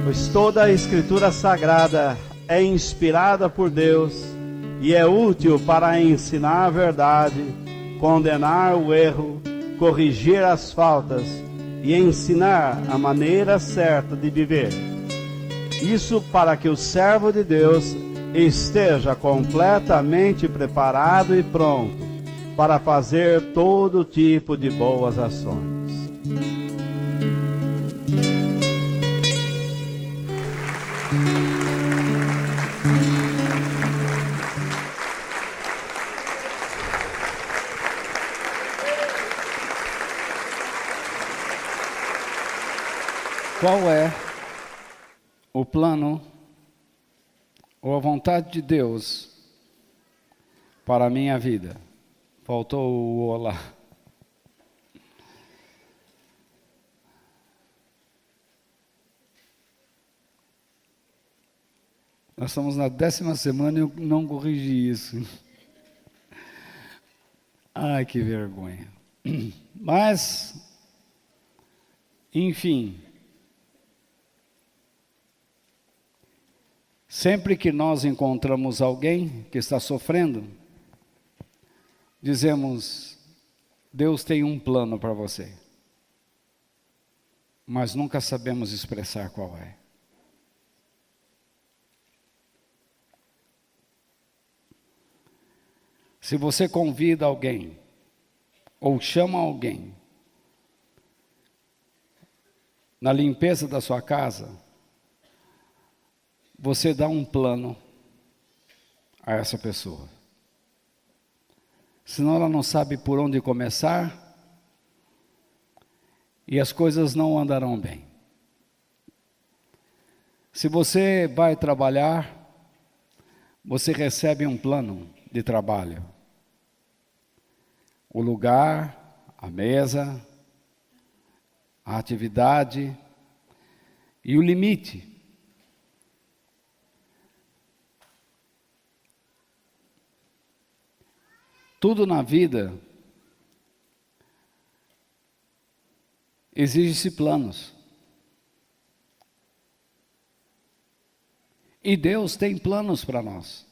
Pois toda a Escritura Sagrada é inspirada por Deus e é útil para ensinar a verdade, condenar o erro, corrigir as faltas e ensinar a maneira certa de viver. Isso para que o servo de Deus esteja completamente preparado e pronto para fazer todo tipo de boas ações. Qual é o plano ou a vontade de Deus para a minha vida? Faltou o olá. Nós estamos na 10ª semana e eu não corrigi isso. Ai, que vergonha. Mas, enfim, sempre que nós encontramos alguém que está sofrendo, dizemos, Deus tem um plano para você. Mas nunca sabemos expressar qual é. Se você convida alguém, ou chama alguém, na limpeza da sua casa, você dá um plano a essa pessoa. Senão ela não sabe por onde começar e as coisas não andarão bem. Se você vai trabalhar, você recebe um plano de trabalho. O lugar, a mesa, a atividade e o limite. Tudo na vida exige-se planos. E Deus tem planos para nós.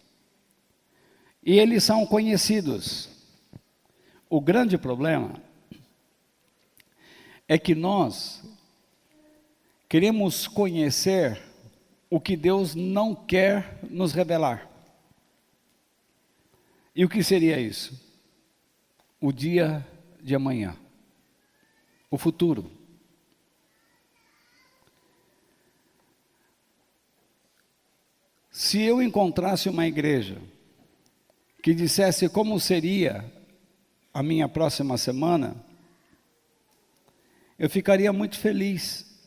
E eles são conhecidos. O grande problema é que nós queremos conhecer o que Deus não quer nos revelar. E o que seria isso? O dia de amanhã. O futuro. Se eu encontrasse uma igreja que dissesse como seria a minha próxima semana, eu ficaria muito feliz.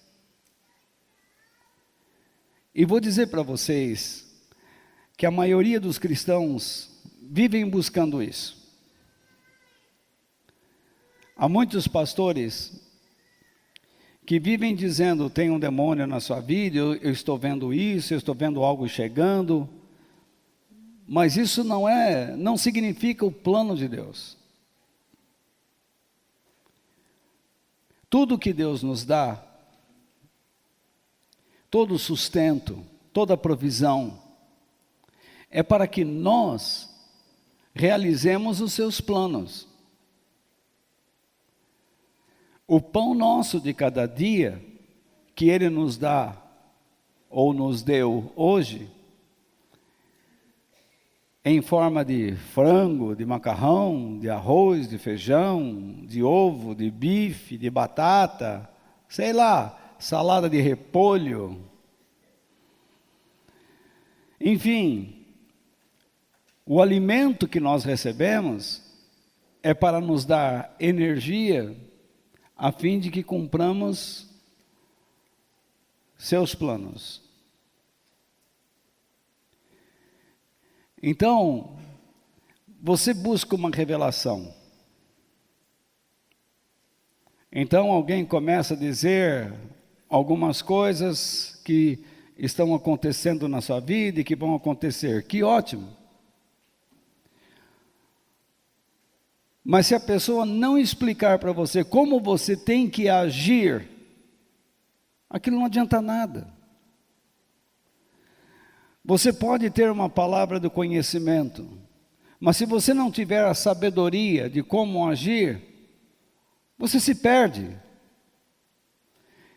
E vou dizer para vocês que a maioria dos cristãos vivem buscando isso. Há muitos pastores que vivem dizendo, tem um demônio na sua vida, eu estou vendo isso, eu estou vendo algo chegando, mas isso não significa o plano de Deus. Tudo que Deus nos dá, todo o sustento, toda a provisão, é para que nós realizemos os seus planos. O pão nosso de cada dia, que Ele nos dá, ou nos deu hoje, em forma de frango, de macarrão, de arroz, de feijão, de ovo, de bife, de batata, sei lá, salada de repolho. Enfim, o alimento que nós recebemos é para nos dar energia a fim de que cumpramos seus planos. Então, você busca uma revelação. Então alguém começa a dizer algumas coisas que estão acontecendo na sua vida e que vão acontecer. Que ótimo! Mas se a pessoa não explicar para você como você tem que agir, aquilo não adianta nada. Você pode ter uma palavra do conhecimento, mas se você não tiver a sabedoria de como agir, você se perde.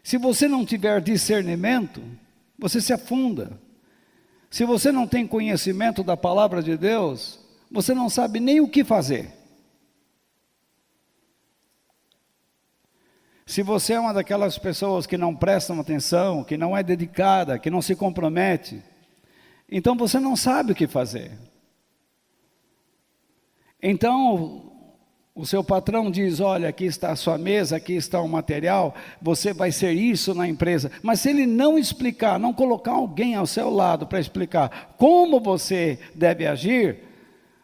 Se você não tiver discernimento, você se afunda. Se você não tem conhecimento da palavra de Deus, você não sabe nem o que fazer. Se você é uma daquelas pessoas que não prestam atenção, que não é dedicada, que não se compromete, então você não sabe o que fazer. Então, o seu patrão diz, olha, aqui está a sua mesa, aqui está o material, você vai ser isso na empresa. Mas se ele não explicar, não colocar alguém ao seu lado para explicar como você deve agir,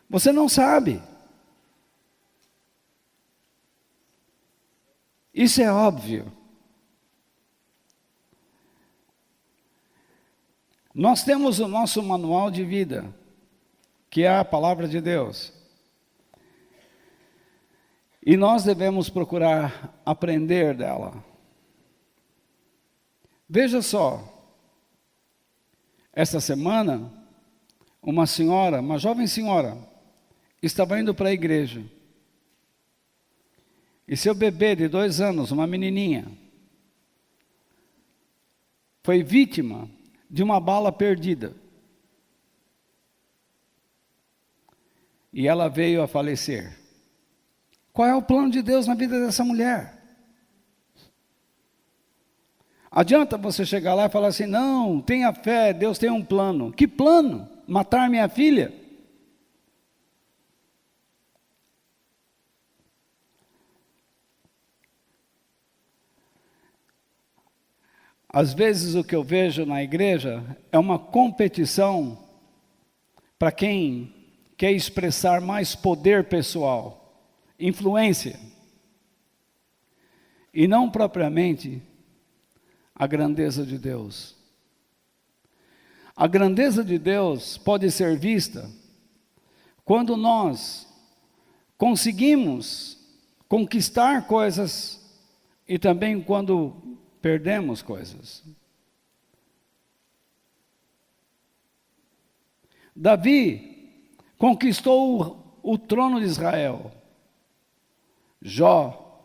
você não sabe. Isso é óbvio. Nós temos o nosso manual de vida, que é a palavra de Deus. E nós devemos procurar aprender dela. Veja só, esta semana, uma senhora, uma jovem senhora, estava indo para a igreja. E seu bebê de 2 anos, uma menininha, foi vítima de uma bala perdida. E ela veio a falecer. Qual é o plano de Deus na vida dessa mulher? Adianta você chegar lá e falar assim, não, tenha fé, Deus tem um plano. Que plano? Matar minha filha? Às vezes o que eu vejo na igreja é uma competição para quem quer expressar mais poder pessoal, influência, e não propriamente a grandeza de Deus. A grandeza de Deus pode ser vista quando nós conseguimos conquistar coisas e também quando perdemos coisas. Davi conquistou o trono de Israel. Jó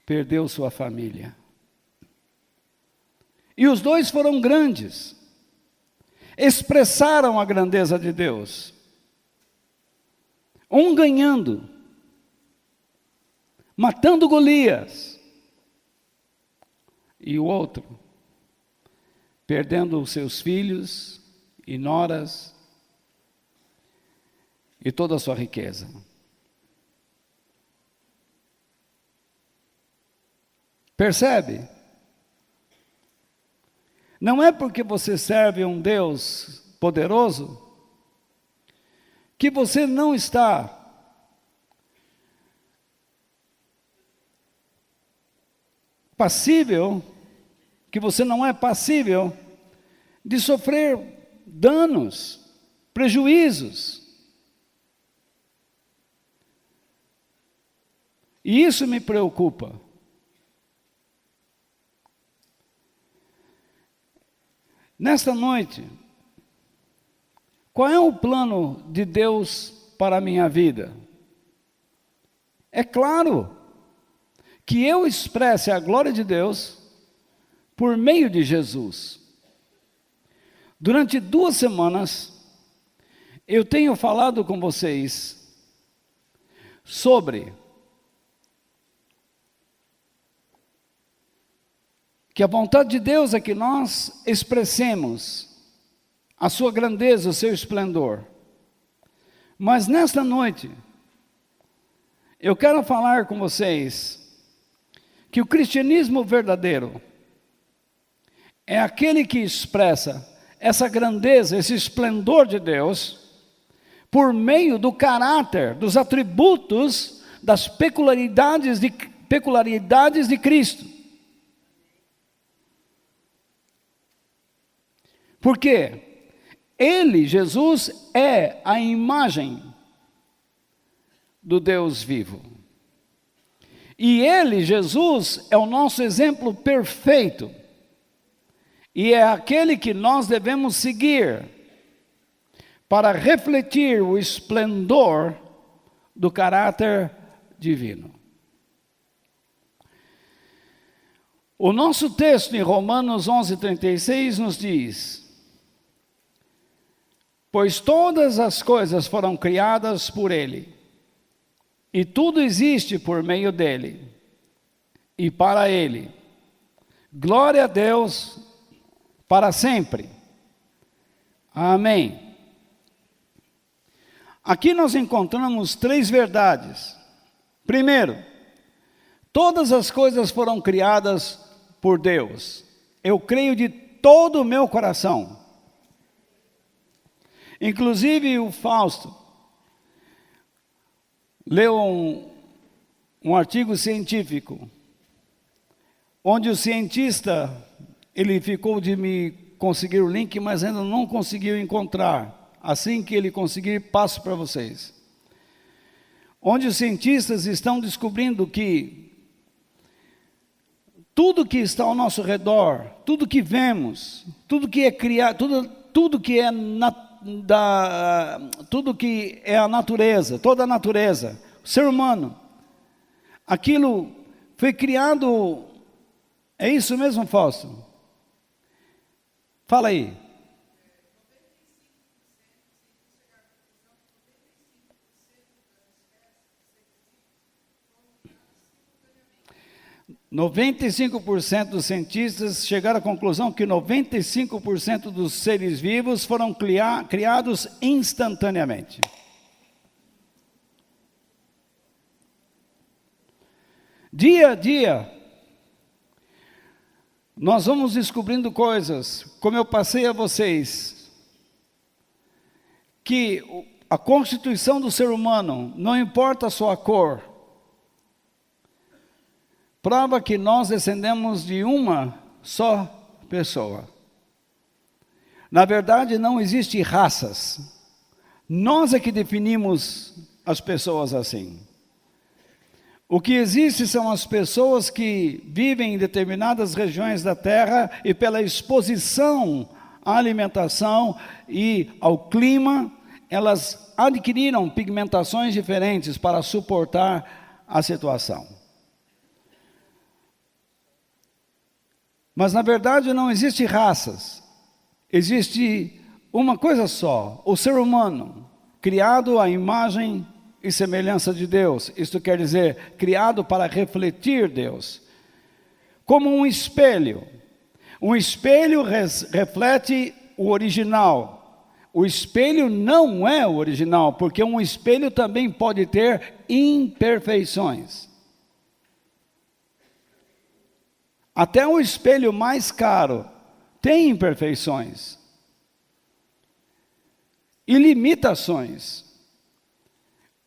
perdeu sua família. E os dois foram grandes. Expressaram a grandeza de Deus. Um ganhando, matando Golias. E o outro, perdendo os seus filhos e noras e toda a sua riqueza. Percebe? Não é porque você serve um Deus poderoso que você não está passível, que você não é passível de sofrer danos, prejuízos. E isso me preocupa. Nesta noite, qual é o plano de Deus para a minha vida? É claro que eu expresse a glória de Deus por meio de Jesus. Durante 2 semanas, eu tenho falado com vocês sobre que a vontade de Deus é que nós expressemos a sua grandeza, o seu esplendor. Mas nesta noite, eu quero falar com vocês que o cristianismo verdadeiro é aquele que expressa essa grandeza, esse esplendor de Deus, por meio do caráter, dos atributos, das peculiaridades de Cristo. Por quê? Ele, Jesus, é a imagem do Deus vivo. E ele, Jesus, é o nosso exemplo perfeito. E é aquele que nós devemos seguir para refletir o esplendor do caráter divino. O nosso texto em Romanos 11:36 nos diz: pois todas as coisas foram criadas por ele, e tudo existe por meio dele, e para ele. Glória a Deus para sempre. Amém. Aqui nós encontramos 3 verdades. Primeiro, todas as coisas foram criadas por Deus. Eu creio de todo o meu coração. Inclusive o Fausto leu um artigo científico, onde o cientista, ele ficou de me conseguir o link, mas ainda não conseguiu encontrar. Assim que ele conseguir, passo para vocês. Onde os cientistas estão descobrindo que tudo que está ao nosso redor, tudo que vemos, tudo que é criado, tudo que é a natureza, toda a natureza, o ser humano, aquilo foi criado. É isso mesmo, Fausto? Fala aí. 95% dos cientistas chegaram à conclusão que 95% dos seres vivos foram criados instantaneamente. Dia a dia, nós vamos descobrindo coisas, como eu passei a vocês, que a constituição do ser humano, não importa a sua cor, prova que nós descendemos de uma só pessoa. Na verdade, não existe raças. Nós é que definimos as pessoas assim. O que existe são as pessoas que vivem em determinadas regiões da Terra e pela exposição à alimentação e ao clima, elas adquiriram pigmentações diferentes para suportar a situação. Mas na verdade não existe raças, existe uma coisa só, o ser humano, criado à imagem e semelhança de Deus. Isto quer dizer, criado para refletir Deus. Como um espelho reflete o original. O espelho não é o original, porque um espelho também pode ter imperfeições. Até o espelho mais caro tem imperfeições e limitações.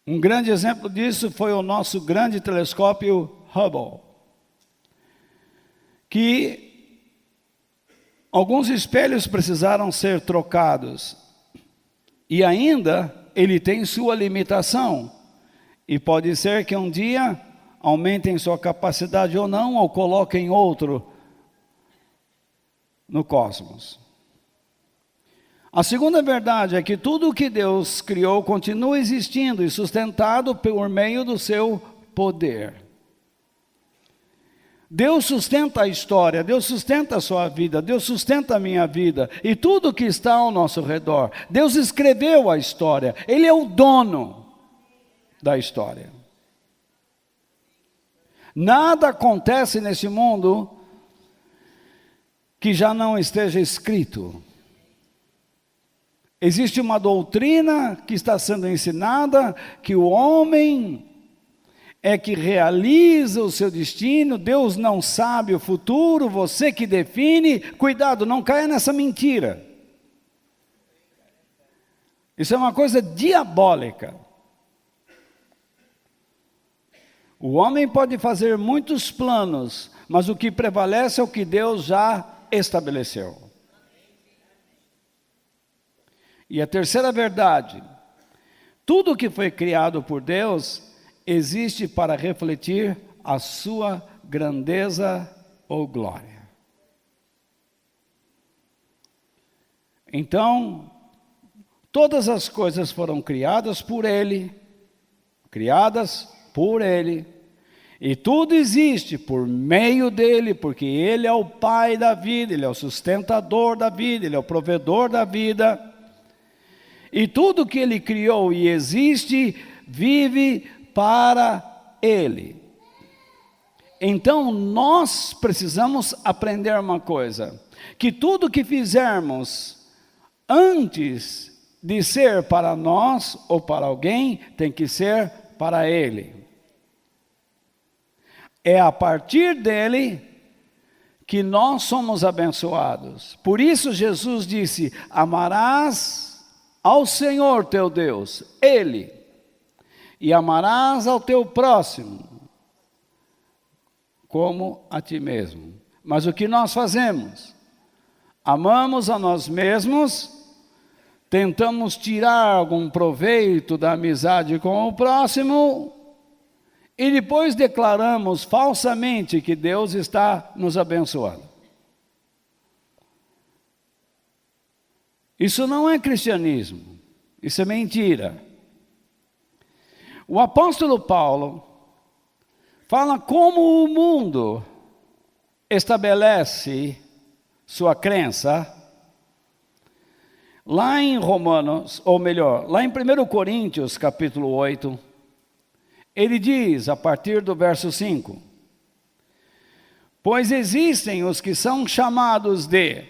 Um grande exemplo disso foi o nosso grande telescópio Hubble, que alguns espelhos precisaram ser trocados e ainda ele tem sua limitação e pode ser que um dia aumentem sua capacidade ou não, ou coloquem outro no cosmos. A segunda verdade é que tudo o que Deus criou continua existindo e sustentado por meio do seu poder. Deus sustenta a história, Deus sustenta a sua vida, Deus sustenta a minha vida e tudo que está ao nosso redor. Deus escreveu a história, Ele é o dono da história. Nada acontece nesse mundo que já não esteja escrito. Existe uma doutrina que está sendo ensinada, que o homem, é que realiza o seu destino. Deus não sabe o futuro, você que define. Cuidado, não caia nessa mentira. Isso é uma coisa diabólica. O homem pode fazer muitos planos, mas o que prevalece é o que Deus já estabeleceu. E a terceira verdade: tudo que foi criado por Deus existe para refletir a sua grandeza ou glória. Então, todas as coisas foram criadas por Ele, e tudo existe por meio dEle, porque Ele é o Pai da vida, Ele é o sustentador da vida, Ele é o provedor da vida. E tudo que Ele criou e existe, vive para Ele. Então, nós precisamos aprender uma coisa: que tudo que fizermos antes de ser para nós ou para alguém, tem que ser para Ele. É a partir dEle que nós somos abençoados. Por isso Jesus disse: amarás ao Senhor teu Deus, Ele, e amarás ao teu próximo como a ti mesmo. Mas o que nós fazemos? Amamos a nós mesmos, tentamos tirar algum proveito da amizade com o próximo, e depois declaramos falsamente que Deus está nos abençoando. Isso não é cristianismo, isso é mentira. O apóstolo Paulo fala como o mundo estabelece sua crença lá em Romanos, ou melhor, lá em 1 Coríntios capítulo 8, ele diz, a partir do verso 5, pois existem os que são chamados de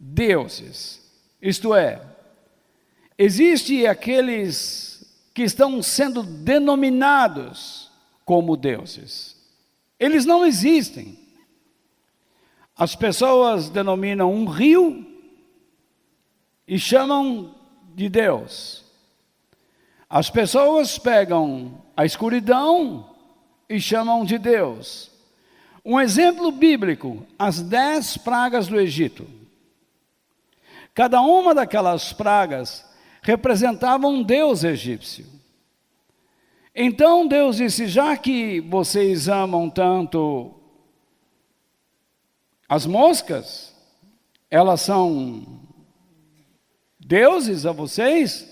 deuses, isto é, existem aqueles que estão sendo denominados como deuses. Eles não existem. As pessoas denominam um rio e chamam de Deus. As pessoas pegam a escuridão e chamam de Deus. Um exemplo bíblico: as 10 pragas do Egito. Cada uma daquelas pragas representava um deus egípcio. Então Deus disse: já que vocês amam tanto as moscas, elas são deuses a vocês,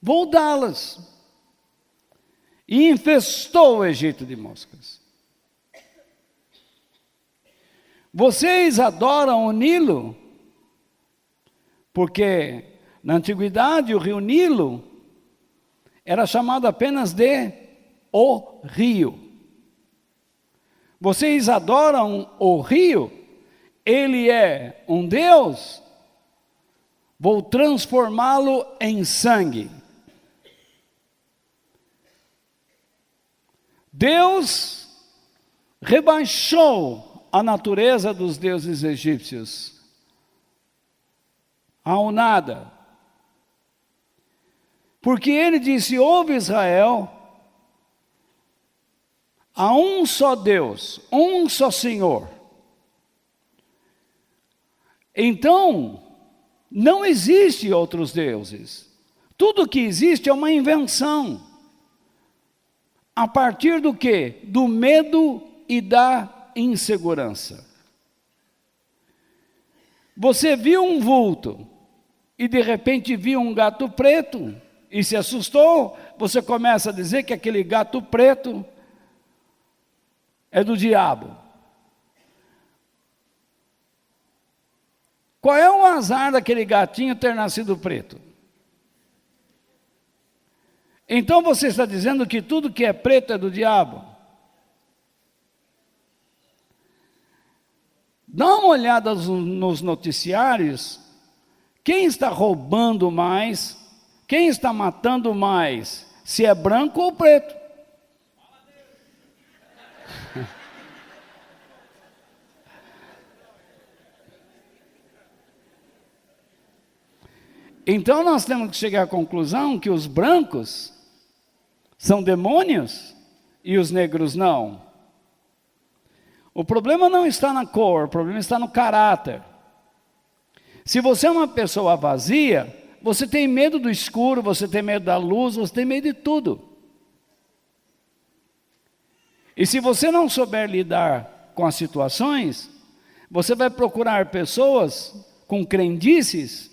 vou dá-las. E infestou o Egito de moscas. Vocês adoram o Nilo, porque na antiguidade o rio Nilo era chamado apenas de o rio. Vocês adoram o rio, ele é um Deus, vou transformá-lo em sangue. Deus rebaixou a natureza dos deuses egípcios ao nada. Porque ele disse: ouve Israel, há um só Deus, um só Senhor. Então, não existe outros deuses. Tudo que existe é uma invenção. A partir do quê? Do medo e da insegurança. Você viu um vulto e de repente viu um gato preto e se assustou, você começa a dizer que aquele gato preto é do diabo. Qual é o azar daquele gatinho ter nascido preto? Então você está dizendo que tudo que é preto é do diabo? Dá uma olhada nos noticiários. Quem está roubando mais? Quem está matando mais? Se é branco ou preto? Então nós temos que chegar à conclusão que os brancos são demônios e os negros não. O problema não está na cor, o problema está no caráter. Se você é uma pessoa vazia, você tem medo do escuro, você tem medo da luz, você tem medo de tudo. E se você não souber lidar com as situações, você vai procurar pessoas com crendices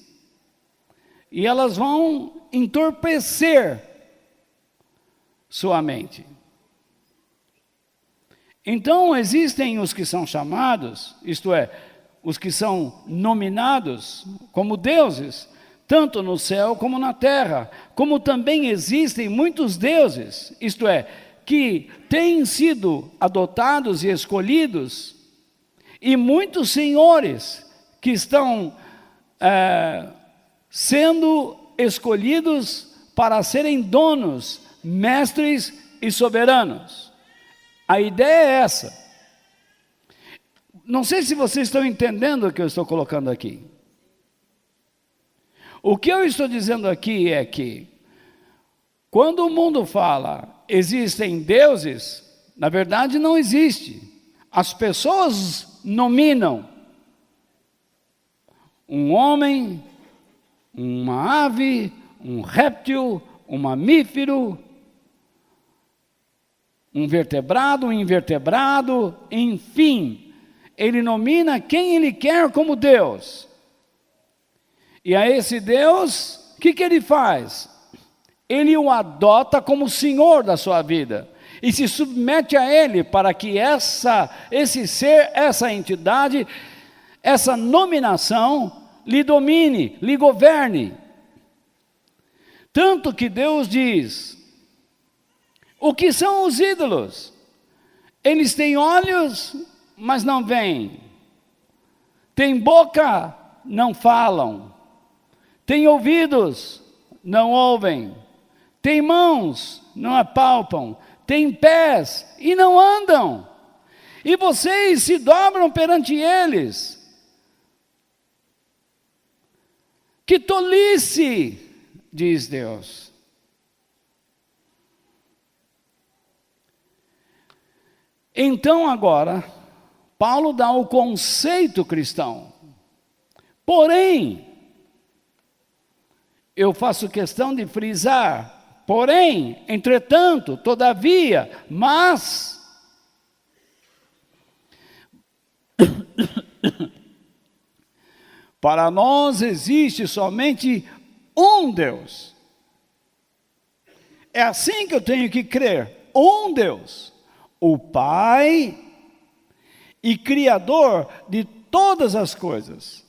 e elas vão entorpecer sua mente. Então existem os que são chamados, isto é, os que são nominados como deuses, tanto no céu como na terra, como também existem muitos deuses, isto é, que têm sido adotados e escolhidos, e muitos senhores que estão sendo escolhidos para serem donos, mestres e soberanos. A ideia é essa. Não sei se vocês estão entendendo o que eu estou colocando aqui. O que eu estou dizendo aqui é que, quando o mundo fala existem deuses, na verdade não existe. As pessoas nominam um homem, uma ave, um réptil, um mamífero, um vertebrado, um invertebrado, enfim, ele nomina quem ele quer como Deus. E a esse Deus, o que ele faz? Ele o adota como Senhor da sua vida e se submete a Ele para que esse ser, essa entidade, essa nominação lhe domine, lhe governe. Tanto que Deus diz: o que são os ídolos? Eles têm olhos, mas não veem. Têm boca, não falam. Têm ouvidos, não ouvem. Têm mãos, não apalpam. Têm pés e não andam. E vocês se dobram perante eles. Que tolice, diz Deus. Então agora, Paulo dá o conceito cristão. Porém, eu faço questão de frisar, porém, entretanto, todavia, mas, para nós existe somente um Deus. É assim que eu tenho que crer, um Deus, o Pai e Criador de todas as coisas.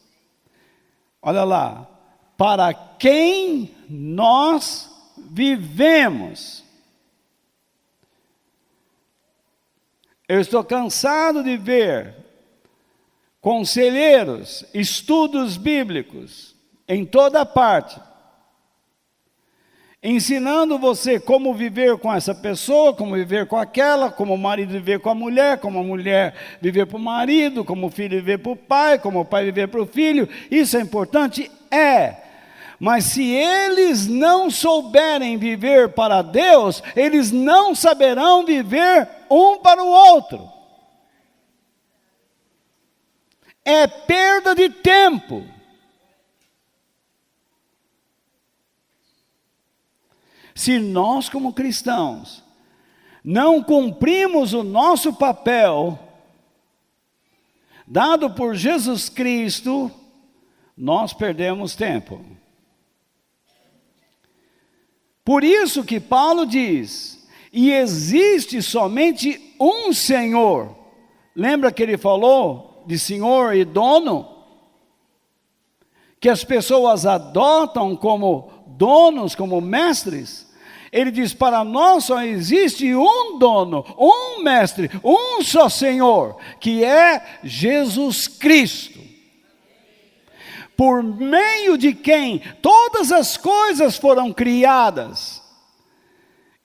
Olha lá, para quem nós vivemos. Eu estou cansado de ver conselheiros, estudos bíblicos, em toda parte, ensinando você como viver com essa pessoa, como viver com aquela, como o marido viver com a mulher, como a mulher viver para o marido, como o filho viver para o pai, como o pai viver para o filho. Isso é importante? É. Mas se eles não souberem viver para Deus, eles não saberão viver um para o outro. É perda de tempo. Se nós, como cristãos, não cumprimos o nosso papel dado por Jesus Cristo, nós perdemos tempo. Por isso que Paulo diz: e existe somente um Senhor. Lembra que ele falou de Senhor e dono? Que as pessoas adotam como donos, como mestres. Ele diz: para nós só existe um dono, um mestre, um só Senhor, que é Jesus Cristo. Por meio de quem todas as coisas foram criadas,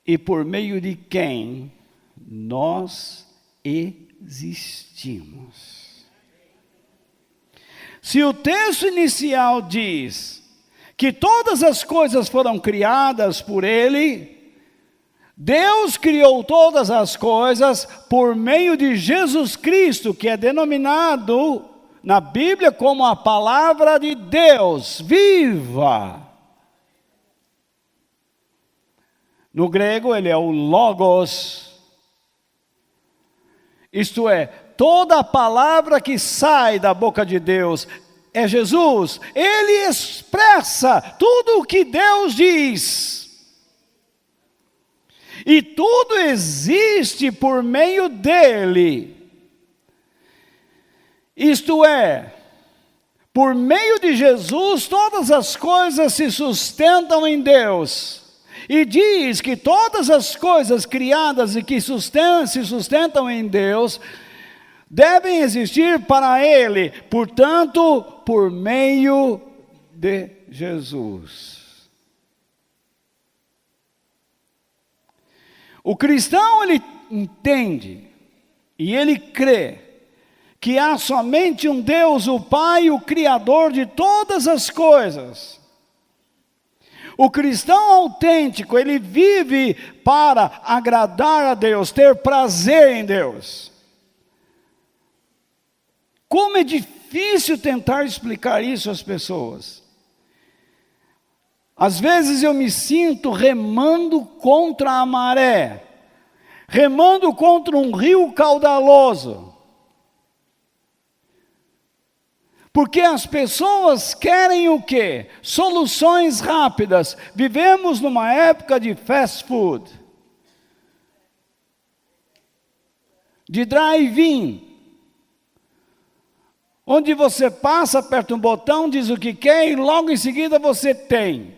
e por meio de quem nós existimos. Se o texto inicial diz que todas as coisas foram criadas por Ele. Deus criou todas as coisas por meio de Jesus Cristo, que é denominado na Bíblia como a palavra de Deus viva. No grego ele é o Logos, isto é, toda a palavra que sai da boca de Deus é Jesus. Ele expressa tudo o que Deus diz. E tudo existe por meio dele. Isto é, por meio de Jesus, todas as coisas se sustentam em Deus. E diz que todas as coisas criadas e que se sustentam em Deus, devem existir para Ele, portanto, por meio de Jesus. O cristão, ele entende e ele crê que há somente um Deus, o Pai, o Criador de todas as coisas. O cristão autêntico, ele vive para agradar a Deus, ter prazer em Deus. Como é difícil tentar explicar isso às pessoas. Às vezes eu me sinto remando contra a maré, remando contra um rio caudaloso. Porque as pessoas querem o quê? Soluções rápidas. Vivemos numa época de fast food, de drive-in, onde você passa, aperta um botão, diz o que quer e logo em seguida você tem.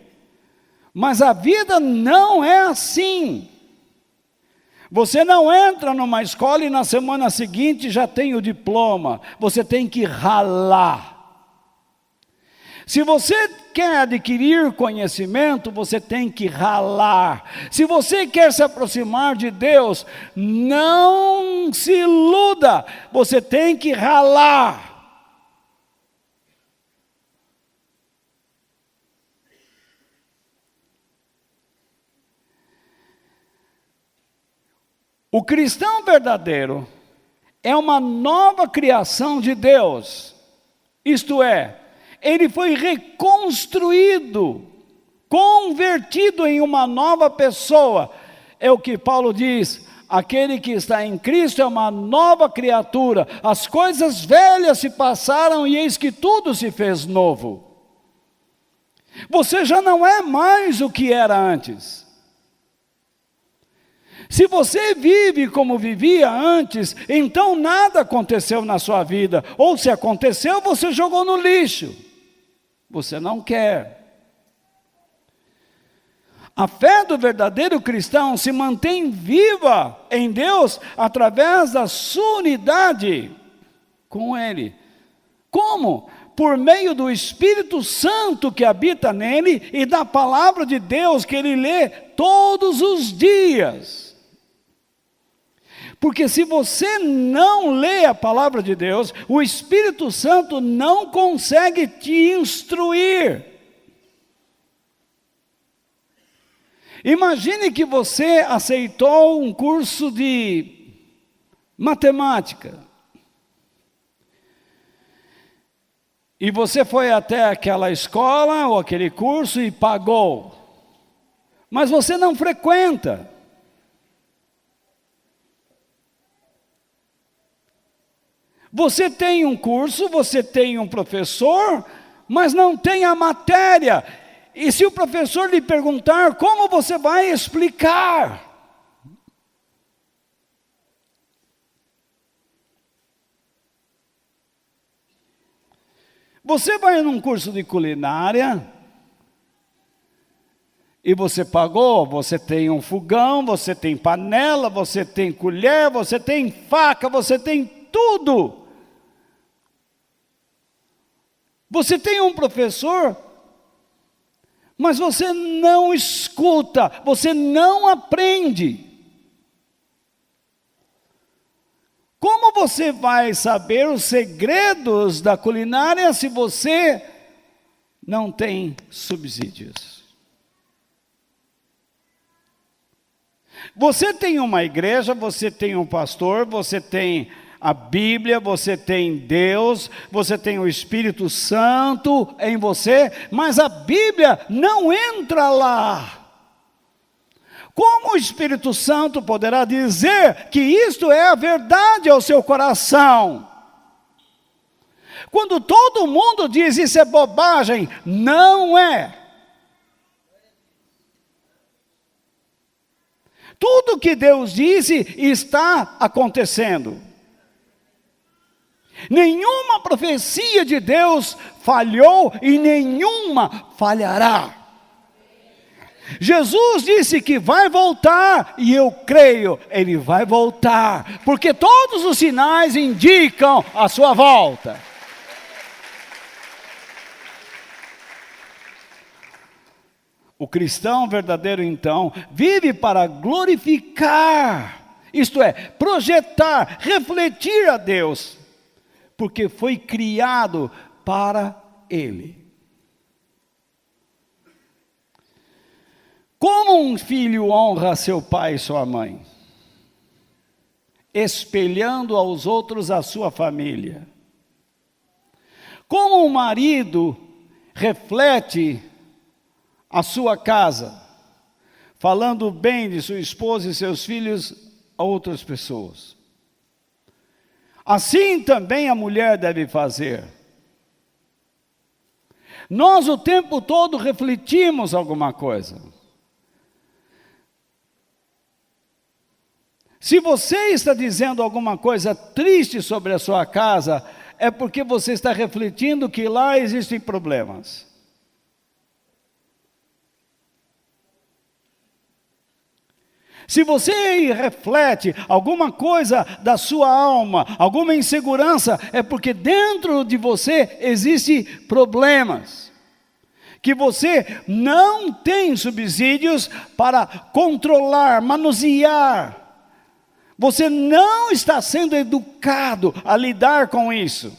Mas a vida não é assim. Você não entra numa escola e na semana seguinte já tem o diploma. Você tem que ralar. Se você quer adquirir conhecimento, você tem que ralar. Se você quer se aproximar de Deus, não se iluda. Você tem que ralar. O cristão verdadeiro é uma nova criação de Deus. Isto é, ele foi reconstruído, convertido em uma nova pessoa. É o que Paulo diz, aquele que está em Cristo é uma nova criatura. As coisas velhas se passaram e eis que tudo se fez novo. Você já não é mais o que era antes. Se você vive como vivia antes, então nada aconteceu na sua vida. Ou se aconteceu, você jogou no lixo. Você não quer. A fé do verdadeiro cristão se mantém viva em Deus através da sua unidade com Ele. Como? Por meio do Espírito Santo que habita nele e da palavra de Deus que ele lê todos os dias. Porque se você não lê a palavra de Deus, o Espírito Santo não consegue te instruir. Imagine que você aceitou um curso de matemática. E você foi até aquela escola ou aquele curso e pagou. Mas você não frequenta. Você tem um curso, você tem um professor, mas não tem a matéria. E se o professor lhe perguntar, como você vai explicar? Você vai num curso de culinária e você pagou, você tem um fogão, você tem panela, você tem colher, você tem faca, você tem tudo. Você tem um professor, mas você não escuta, você não aprende. Como você vai saber os segredos da culinária se você não tem subsídios. Você tem uma igreja, você tem um pastor, você tem a Bíblia, você tem Deus, você tem o Espírito Santo em você, mas a Bíblia não entra lá. Como o Espírito Santo poderá dizer que isto é a verdade ao seu coração? Quando todo mundo diz isso é bobagem, não é. Tudo que Deus disse está acontecendo. Nenhuma profecia de Deus falhou e nenhuma falhará. Jesus disse que vai voltar e eu creio, ele vai voltar, porque todos os sinais indicam a sua volta. O cristão verdadeiro, então, vive para glorificar, isto é, projetar, refletir a Deus, porque foi criado para Ele. Como um filho honra seu pai e sua mãe? Espelhando aos outros a sua família. Como um marido reflete a sua casa, falando bem de sua esposa e seus filhos a outras pessoas. Assim também a mulher deve fazer. Nós o tempo todo refletimos alguma coisa. Se você está dizendo alguma coisa triste sobre a sua casa, é porque você está refletindo que lá existem problemas. Se você reflete alguma coisa da sua alma, alguma insegurança, é porque dentro de você existem problemas. Que você não tem subsídios para controlar, manusear. Você não está sendo educado a lidar com isso.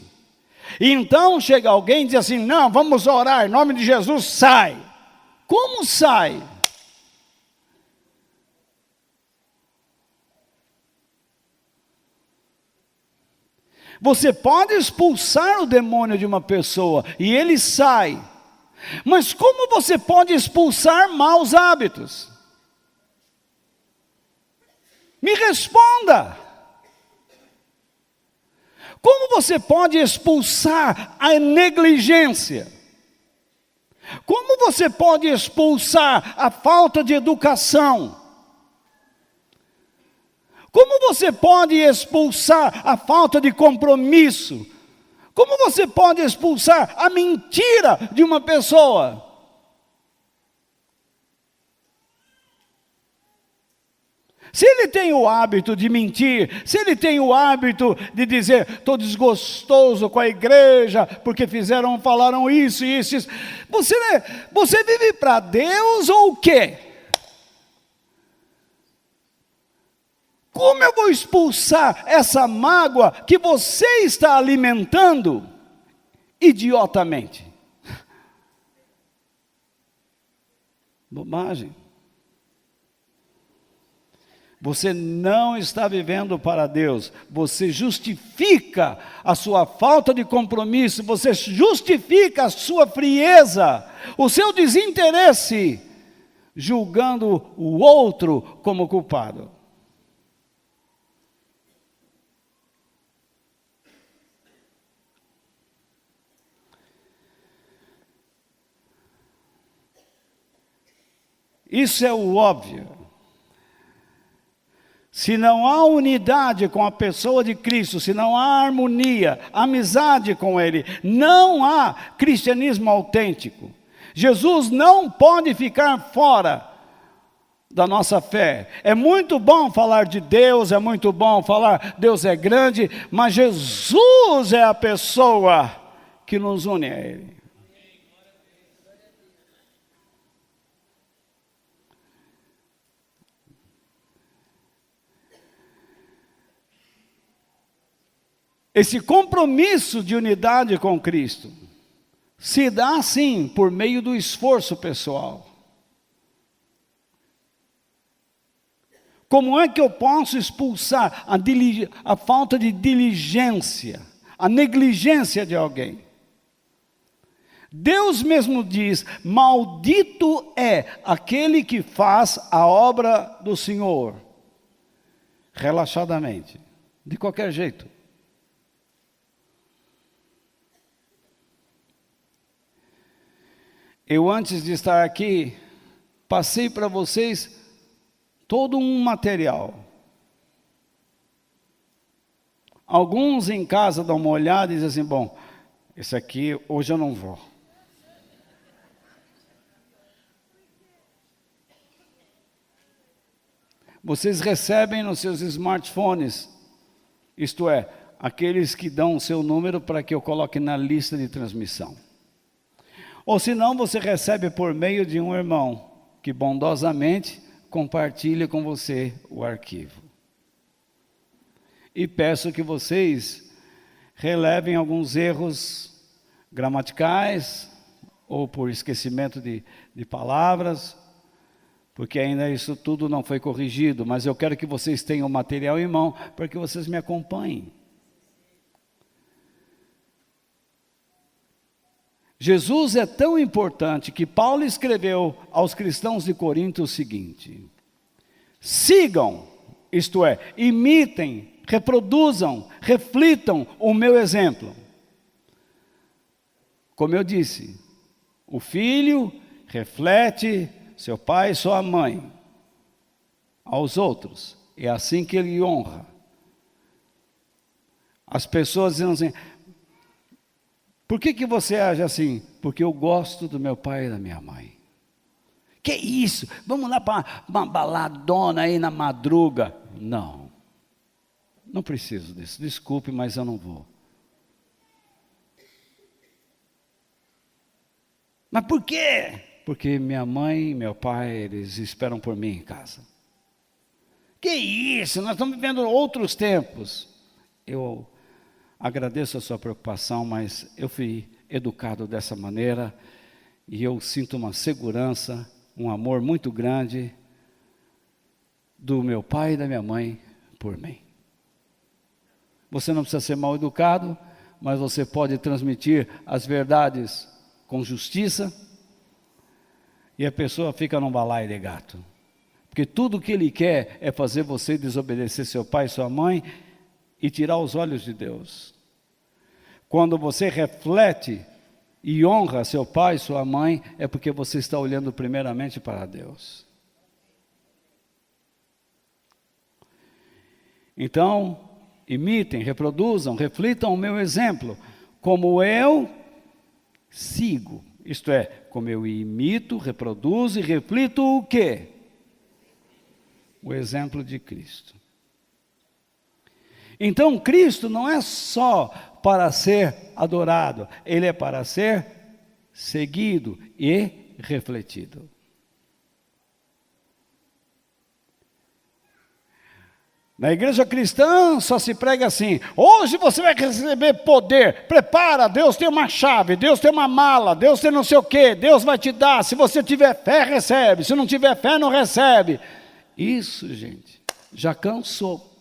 E então chega alguém e diz assim, não, vamos orar, em nome de Jesus, sai. Como sai? Você pode expulsar o demônio de uma pessoa e ele sai. Mas como você pode expulsar maus hábitos? Me responda. Como você pode expulsar a negligência? Como você pode expulsar a falta de educação? Como você pode expulsar a falta de compromisso? Como você pode expulsar a mentira de uma pessoa? Se ele tem o hábito de mentir, se ele tem o hábito de dizer, estou desgostoso com a igreja, porque falaram isso e isso, você vive para Deus ou o quê? Como eu vou expulsar essa mágoa que você está alimentando idiotamente? Bobagem. Você não está vivendo para Deus, você justifica a sua falta de compromisso, você justifica a sua frieza, o seu desinteresse, julgando o outro como culpado. Isso é o óbvio. Se não há unidade com a pessoa de Cristo, se não há harmonia, amizade com Ele, não há cristianismo autêntico. Jesus não pode ficar fora da nossa fé. É muito bom falar de Deus, é muito bom falar Deus é grande, mas Jesus é a pessoa que nos une a Ele. Esse compromisso de unidade com Cristo se dá sim por meio do esforço pessoal. Como é que eu posso expulsar a falta de diligência, a negligência de alguém? Deus mesmo diz: maldito é aquele que faz a obra do Senhor relaxadamente, de qualquer jeito. Eu, antes de estar aqui, passei para vocês todo um material. Alguns em casa dão uma olhada e dizem assim: bom, esse aqui hoje eu não vou. Vocês recebem nos seus smartphones, isto é, aqueles que dão o seu número para que eu coloque na lista de transmissão. Ou se não, você recebe por meio de um irmão que bondosamente compartilha com você o arquivo. E peço que vocês relevem alguns erros gramaticais ou por esquecimento de palavras, porque ainda isso tudo não foi corrigido, mas eu quero que vocês tenham o material em mão para que vocês me acompanhem. Jesus é tão importante que Paulo escreveu aos cristãos de Corinto o seguinte: sigam, isto é, imitem, reproduzam, reflitam o meu exemplo. Como eu disse, o filho reflete seu pai e sua mãe aos outros. É assim que ele honra. As pessoas dizem assim: por que você age assim? Porque eu gosto do meu pai e da minha mãe. Que isso? Vamos lá para uma baladona aí na madruga. Não. Não preciso disso. Desculpe, mas eu não vou. Mas por quê? Porque minha mãe e meu pai, eles esperam por mim em casa. Que isso? Nós estamos vivendo outros tempos. Eu agradeço a sua preocupação, mas eu fui educado dessa maneira e eu sinto uma segurança, um amor muito grande do meu pai e da minha mãe por mim. Você não precisa ser mal educado, mas você pode transmitir as verdades com justiça e a pessoa fica num balaio de gato. Porque tudo que ele quer é fazer você desobedecer seu pai e sua mãe e tirar os olhos de Deus. Quando você reflete e honra seu pai e sua mãe, é porque você está olhando primeiramente para Deus. Então, imitem, reproduzam, reflitam o meu exemplo, como eu sigo. Isto é, como eu imito, reproduzo e reflito o quê? O exemplo de Cristo. Então, Cristo não é só para ser adorado, Ele é para ser seguido e refletido. Na igreja cristã só se prega assim: hoje você vai receber poder, prepara, Deus tem uma chave, Deus tem uma mala, Deus tem não sei o quê, Deus vai te dar, se você tiver fé, recebe, se não tiver fé, não recebe. Isso, gente, já cansou.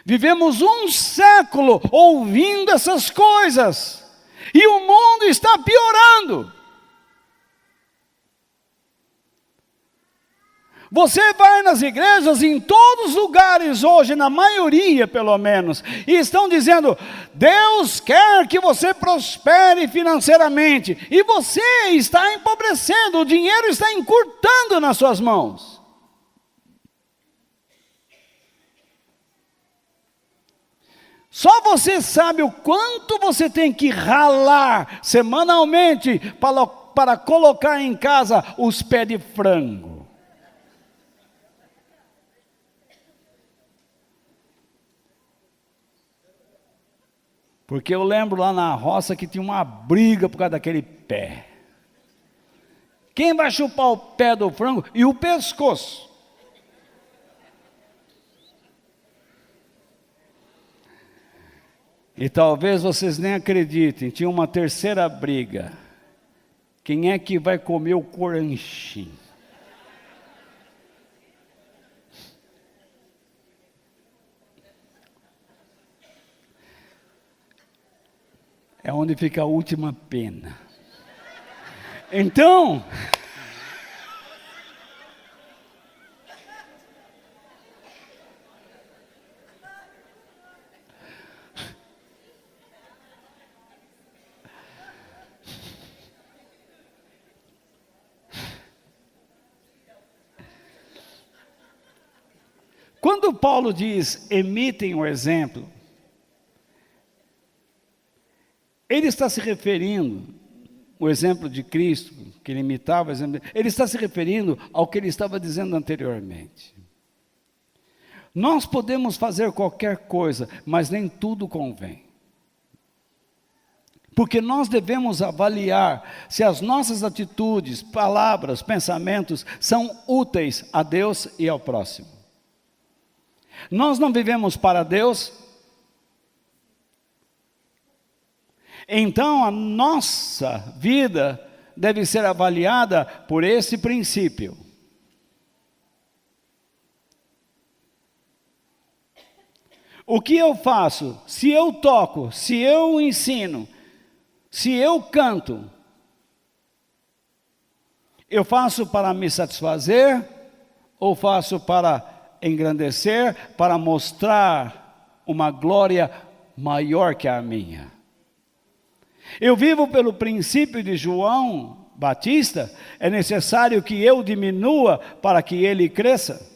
Vivemos um século ouvindo essas coisas, e o mundo está piorando. Você vai nas igrejas, em todos os lugares hoje, na maioria pelo menos, e estão dizendo: Deus quer que você prospere financeiramente, e você está empobrecendo, o dinheiro está encurtando nas suas mãos. Só você sabe o quanto você tem que ralar semanalmente para colocar em casa os pés de frango. Porque eu lembro lá na roça que tinha uma briga por causa daquele pé. Quem vai chupar o pé do frango e o pescoço? E talvez vocês nem acreditem, tinha uma terceira briga. Quem é que vai comer o coranchim? É onde fica a última pena. Então, quando Paulo diz, imitem o exemplo, ele está se referindo, o exemplo de Cristo, que ele imitava, ele está se referindo ao que ele estava dizendo anteriormente. Nós podemos fazer qualquer coisa, mas nem tudo convém. Porque nós devemos avaliar se as nossas atitudes, palavras, pensamentos são úteis a Deus e ao próximo. Nós não vivemos para Deus, então a nossa vida deve ser avaliada por esse princípio. O que eu faço? Se eu toco, se eu ensino, se eu canto, eu faço para me satisfazer ou faço para engrandecer, para mostrar uma glória maior que a minha? Eu vivo pelo princípio de João Batista, é necessário que eu diminua para que ele cresça.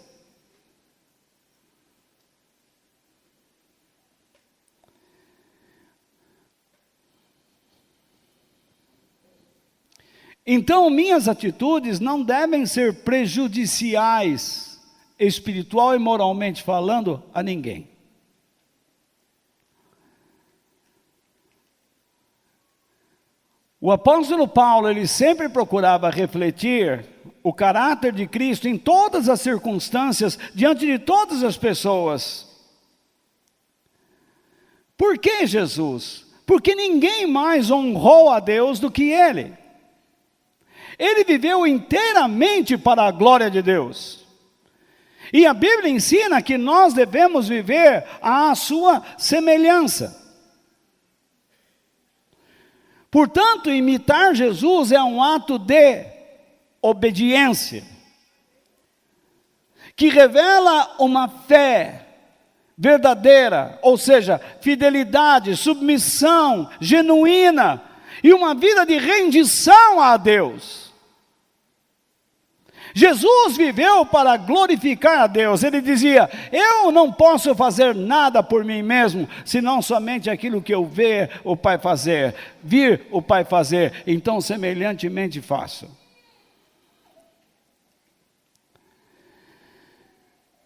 Então, minhas atitudes não devem ser prejudiciais, espiritual e moralmente falando, a ninguém. O apóstolo Paulo, ele sempre procurava refletir o caráter de Cristo em todas as circunstâncias, diante de todas as pessoas. Por que Jesus? Porque ninguém mais honrou a Deus do que ele. Ele viveu inteiramente para a glória de Deus. E a Bíblia ensina que nós devemos viver à sua semelhança. Portanto, imitar Jesus é um ato de obediência, que revela uma fé verdadeira, ou seja, fidelidade, submissão genuína e uma vida de rendição a Deus. Jesus viveu para glorificar a Deus. Ele dizia, eu não posso fazer nada por mim mesmo, senão somente aquilo que eu ver o Pai fazer, vir o Pai fazer, então semelhantemente faço.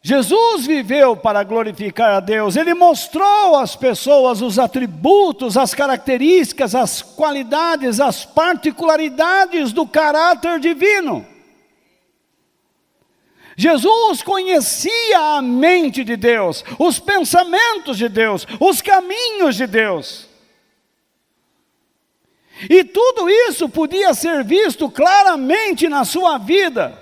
Jesus viveu para glorificar a Deus. Ele mostrou às pessoas os atributos, as características, as qualidades, as particularidades do caráter divino. Jesus conhecia a mente de Deus, os pensamentos de Deus, os caminhos de Deus. E tudo isso podia ser visto claramente na sua vida.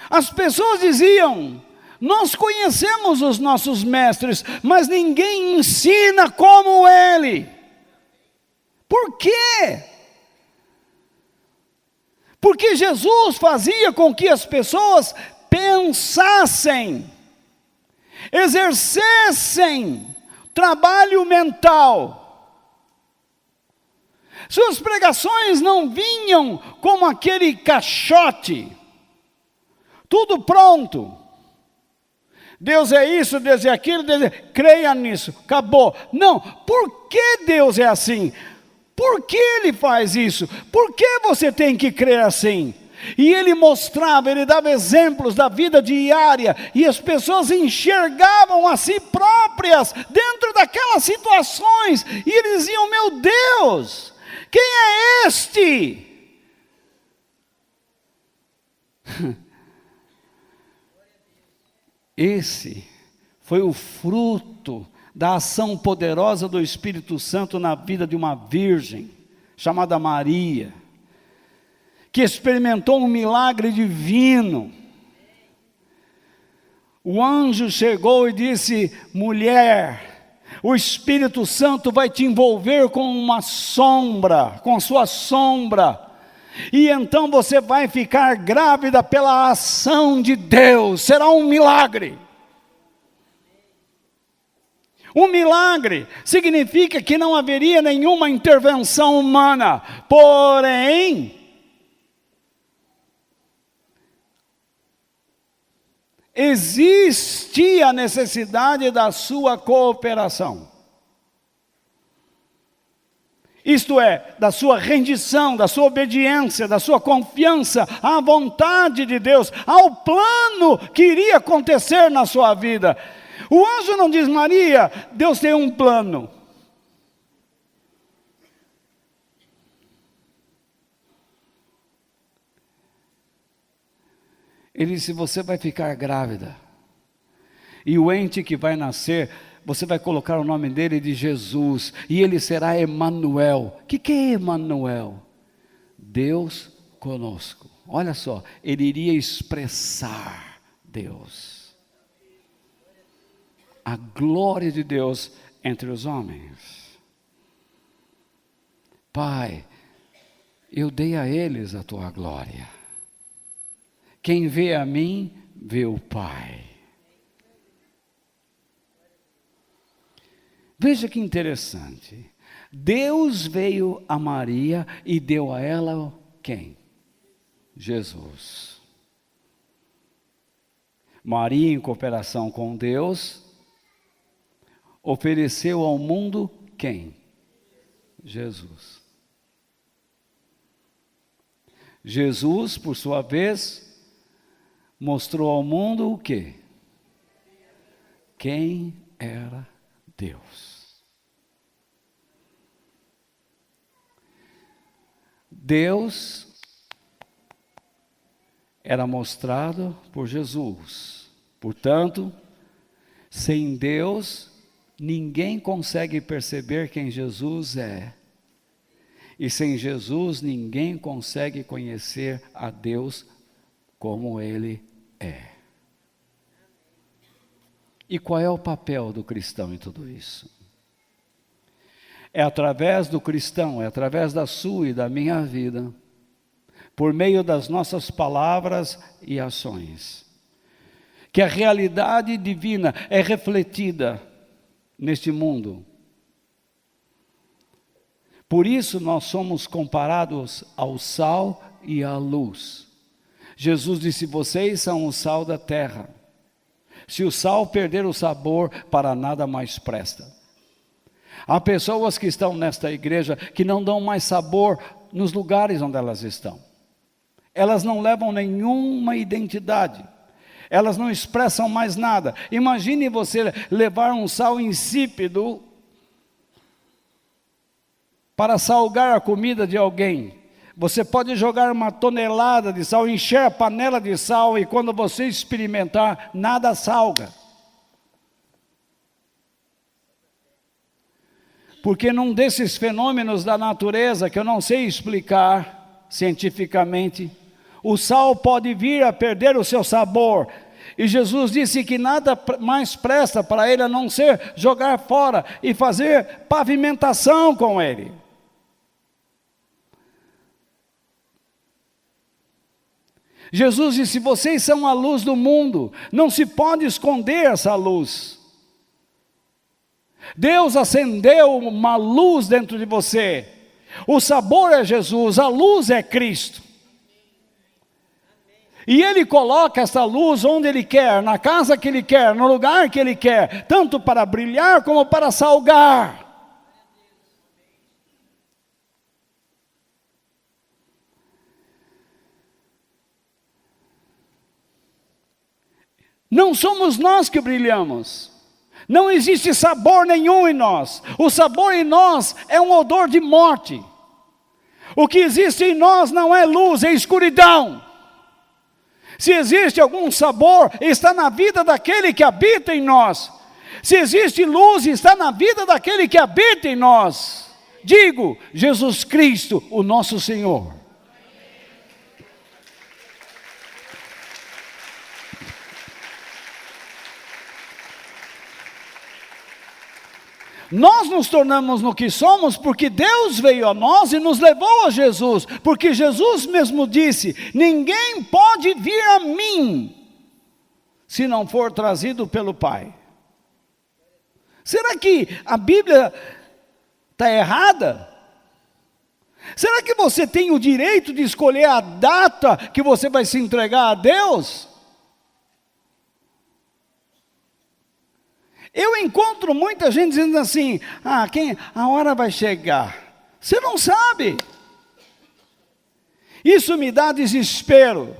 As pessoas diziam, nós conhecemos os nossos mestres, mas ninguém ensina como ele. Por quê? Porque Jesus fazia com que as pessoas pensassem, exercessem trabalho mental. Suas pregações não vinham como aquele caixote, tudo pronto. Deus é isso, Deus é aquilo, creia nisso, acabou. Não, por que Deus é assim? Por que Ele faz isso? Por que você tem que crer assim? E ele mostrava, ele dava exemplos da vida diária, e as pessoas enxergavam a si próprias, dentro daquelas situações, e eles diziam, meu Deus, quem é este? Esse foi o fruto da ação poderosa do Espírito Santo na vida de uma virgem, chamada Maria, que experimentou um milagre divino. O anjo chegou e disse: mulher, o Espírito Santo vai te envolver com uma sombra, com a sua sombra, e então você vai ficar grávida pela ação de Deus. Será um milagre. Um milagre significa que não haveria nenhuma intervenção humana, porém, existia a necessidade da sua cooperação. Isto é, da sua rendição, da sua obediência, da sua confiança à vontade de Deus, ao plano que iria acontecer na sua vida. O anjo não diz: Maria, Deus tem um plano. Ele disse: você vai ficar grávida, e o ente que vai nascer, você vai colocar o nome dele de Jesus, e ele será Emanuel. O que é Emanuel? Deus conosco. Olha só, ele iria expressar Deus, a glória de Deus entre os homens. Pai, eu dei a eles a tua glória. Quem vê a mim, vê o Pai. Veja que interessante. Deus veio a Maria e deu a ela quem? Jesus. Maria, em cooperação com Deus, ofereceu ao mundo quem? Jesus. Jesus, por sua vez, mostrou ao mundo o quê? Quem era Deus. Deus era mostrado por Jesus. Portanto, sem Deus, ninguém consegue perceber quem Jesus é. E sem Jesus, ninguém consegue conhecer a Deus como Ele é. E qual é o papel do cristão em tudo isso? É através do cristão, é através da sua e da minha vida, por meio das nossas palavras e ações, que a realidade divina é refletida neste mundo. Por isso nós somos comparados ao sal e à luz. Jesus disse: vocês são o sal da terra. Se o sal perder o sabor, para nada mais presta. Há pessoas que estão nesta igreja que não dão mais sabor nos lugares onde elas estão. Elas não levam nenhuma identidade. Elas não expressam mais nada. Imagine você levar um sal insípido para salgar a comida de alguém. Você pode jogar uma tonelada de sal, encher a panela de sal, e quando você experimentar, nada salga. Porque num desses fenômenos da natureza, que eu não sei explicar cientificamente, o sal pode vir a perder o seu sabor. E Jesus disse que nada mais presta para ele a não ser jogar fora e fazer pavimentação com ele. Jesus disse: vocês são a luz do mundo, não se pode esconder essa luz. Deus acendeu uma luz dentro de você. O sabor é Jesus, a luz é Cristo. E Ele coloca essa luz onde Ele quer, na casa que Ele quer, no lugar que Ele quer, tanto para brilhar como para salgar. Não somos nós que brilhamos. Não existe sabor nenhum em nós. O sabor em nós é um odor de morte. O que existe em nós não é luz, é escuridão. Se existe algum sabor, está na vida daquele que habita em nós. Se existe luz, está na vida daquele que habita em nós. Digo, Jesus Cristo, o nosso Senhor. Nós nos tornamos no que somos porque Deus veio a nós e nos levou a Jesus. Porque Jesus mesmo disse: ninguém pode vir a mim se não for trazido pelo Pai. Será que a Bíblia está errada? Será que você tem o direito de escolher a data que você vai se entregar a Deus? Eu encontro muita gente dizendo assim: a hora vai chegar. Você não sabe. Isso me dá desespero.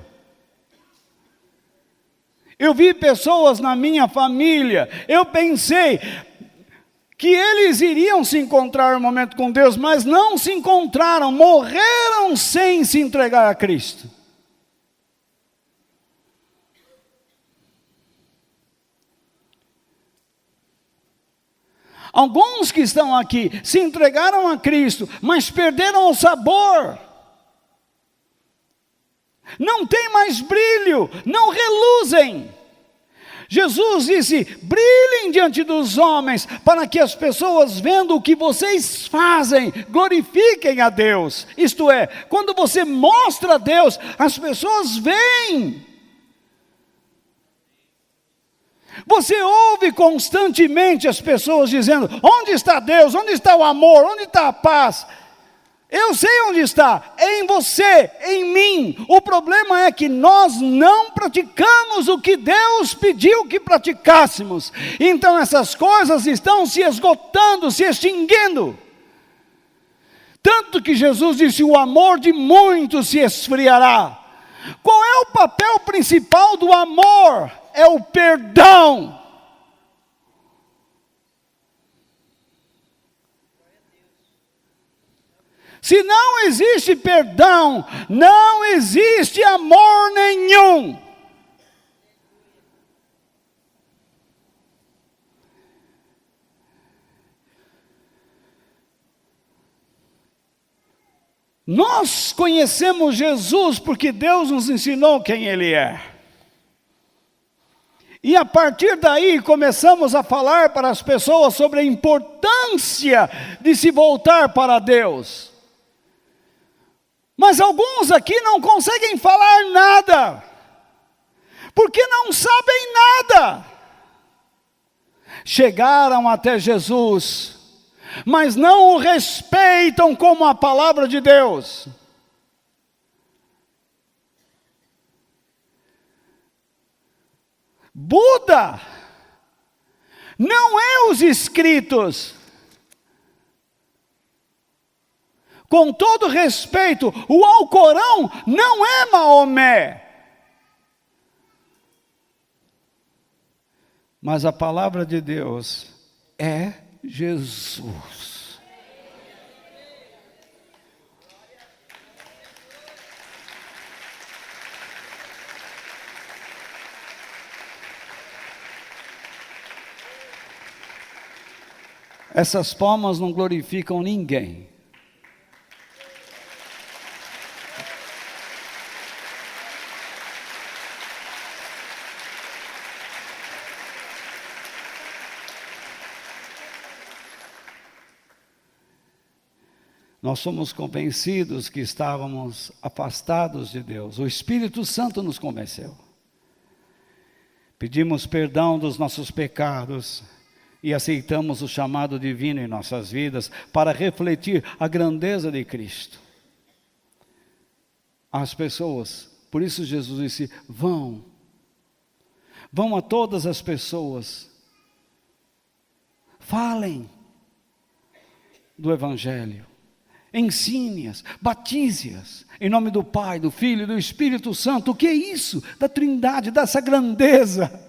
Eu vi pessoas na minha família, eu pensei que eles iriam se encontrar um momento com Deus, mas não se encontraram, morreram sem se entregar a Cristo. Alguns que estão aqui se entregaram a Cristo, mas perderam o sabor. Não tem mais brilho, não reluzem. Jesus disse: brilhem diante dos homens, para que as pessoas, vendo o que vocês fazem, glorifiquem a Deus. Isto é, quando você mostra a Deus, as pessoas veem. Você ouve constantemente as pessoas dizendo: onde está Deus? Onde está o amor? Onde está a paz? Eu sei onde está, é em você, em mim. O problema é que nós não praticamos o que Deus pediu que praticássemos. Então essas coisas estão se esgotando, se extinguindo. Tanto que Jesus disse: o amor de muitos se esfriará. Qual é o papel principal do amor? É o perdão. Se não existe perdão, não existe amor nenhum. Nós conhecemos Jesus porque Deus nos ensinou quem Ele é. E a partir daí começamos a falar para as pessoas sobre a importância de se voltar para Deus. Mas alguns aqui não conseguem falar nada, porque não sabem nada. Chegaram até Jesus, mas não o respeitam como a palavra de Deus. Buda não é os escritos. Com todo respeito, o Alcorão não é Maomé. Mas a palavra de Deus é Jesus. Essas palmas não glorificam ninguém. Nós somos convencidos que estávamos afastados de Deus. O Espírito Santo nos convenceu. Pedimos perdão dos nossos pecados e aceitamos o chamado divino em nossas vidas para refletir a grandeza de Cristo. As pessoas, por isso Jesus disse: vão a todas as pessoas, falem do Evangelho. Ensine-as, batize-as, em nome do Pai, do Filho e do Espírito Santo. O que é isso? Da Trindade, dessa grandeza.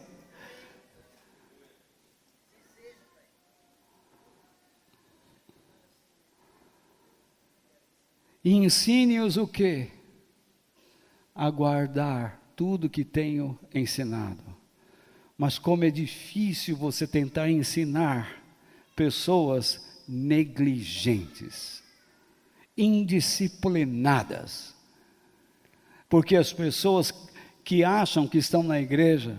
E ensine-os o quê? A guardar tudo que tenho ensinado. Mas como é difícil você tentar ensinar pessoas negligentes, indisciplinadas. Porque as pessoas que acham que estão na igreja,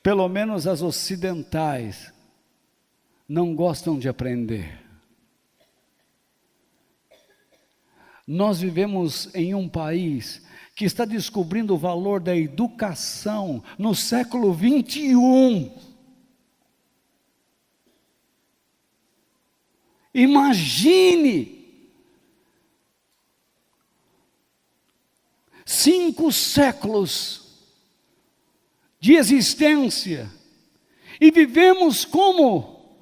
pelo menos as ocidentais, não gostam de aprender. Nós vivemos em um país que está descobrindo o valor da educação no século 21. Imagine 5 séculos de existência e vivemos como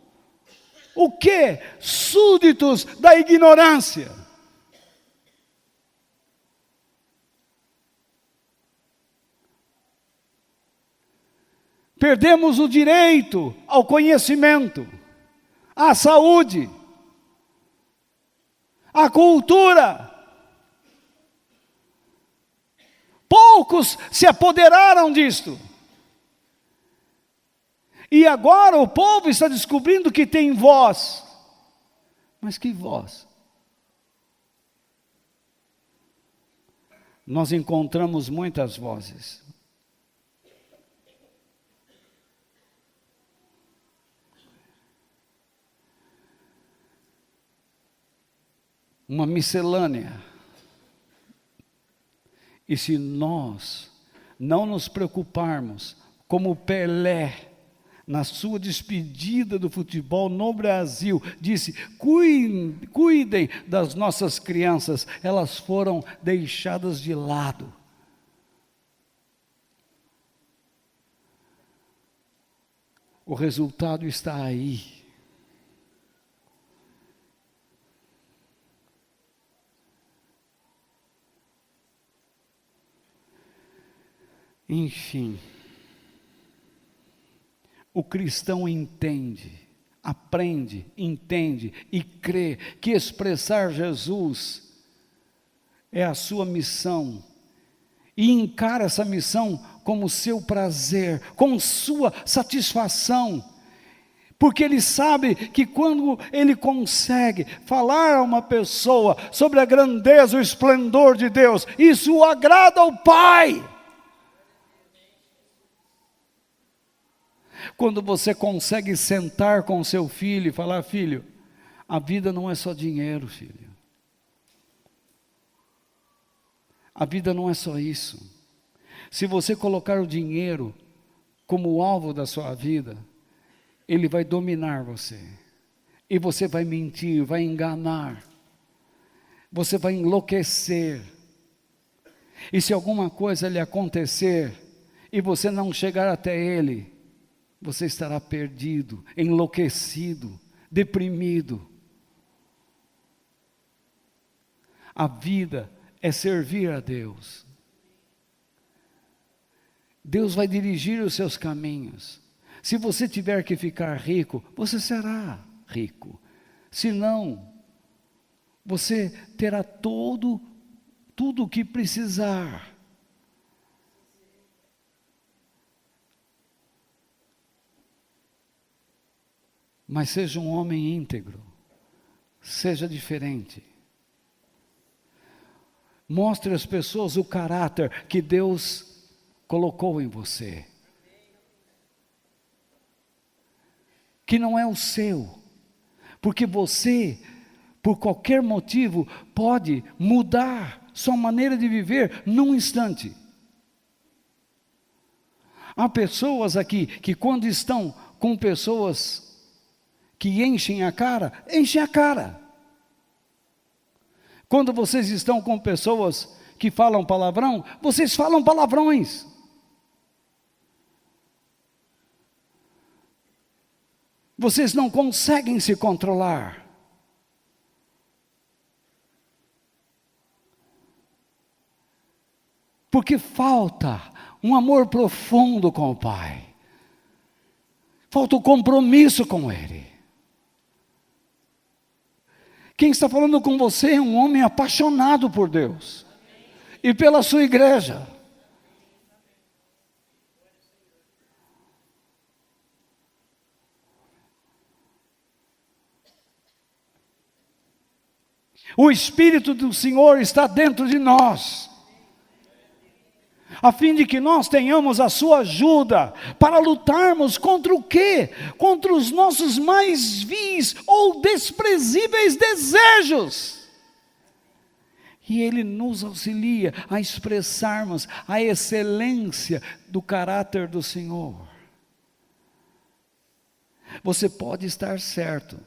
o quê? Súditos da ignorância. Perdemos o direito ao conhecimento, à saúde, à cultura. Poucos se apoderaram disto. E agora o povo está descobrindo que tem voz. Mas que voz? Nós encontramos muitas vozes. Uma miscelânea. E se nós não nos preocuparmos, como Pelé, na sua despedida do futebol no Brasil, disse: cuidem das nossas crianças, elas foram deixadas de lado. O resultado está aí. Enfim, o cristão entende, aprende, entende e crê que expressar Jesus é a sua missão e encara essa missão como seu prazer, como sua satisfação, porque ele sabe que quando ele consegue falar a uma pessoa sobre a grandeza, o esplendor de Deus, isso agrada ao Pai. Quando você consegue sentar com seu filho e falar: filho, a vida não é só dinheiro, filho. A vida não é só isso. Se você colocar o dinheiro como alvo da sua vida, ele vai dominar você. E você vai mentir, vai enganar. Você vai enlouquecer. E se alguma coisa lhe acontecer e você não chegar até ele, você estará perdido, enlouquecido, deprimido. A vida é servir a Deus. Deus vai dirigir os seus caminhos. Se você tiver que ficar rico, você será rico. Se não, você terá tudo o que precisar. Mas seja um homem íntegro, seja diferente. Mostre às pessoas o caráter que Deus colocou em você. Que não é o seu. Porque você, por qualquer motivo, pode mudar sua maneira de viver num instante. Há pessoas aqui que quando estão com pessoas que enchem a cara, enchem a cara. Quando vocês estão com pessoas que falam palavrão, vocês falam palavrões. Vocês não conseguem se controlar. Porque falta um amor profundo com o Pai. Falta o compromisso com Ele. Quem está falando com você é um homem apaixonado por Deus e pela sua igreja. O Espírito do Senhor está dentro de nós, a fim de que nós tenhamos a sua ajuda para lutarmos contra o quê? Contra os nossos mais vis ou desprezíveis desejos. E Ele nos auxilia a expressarmos a excelência do caráter do Senhor. Você pode estar certo.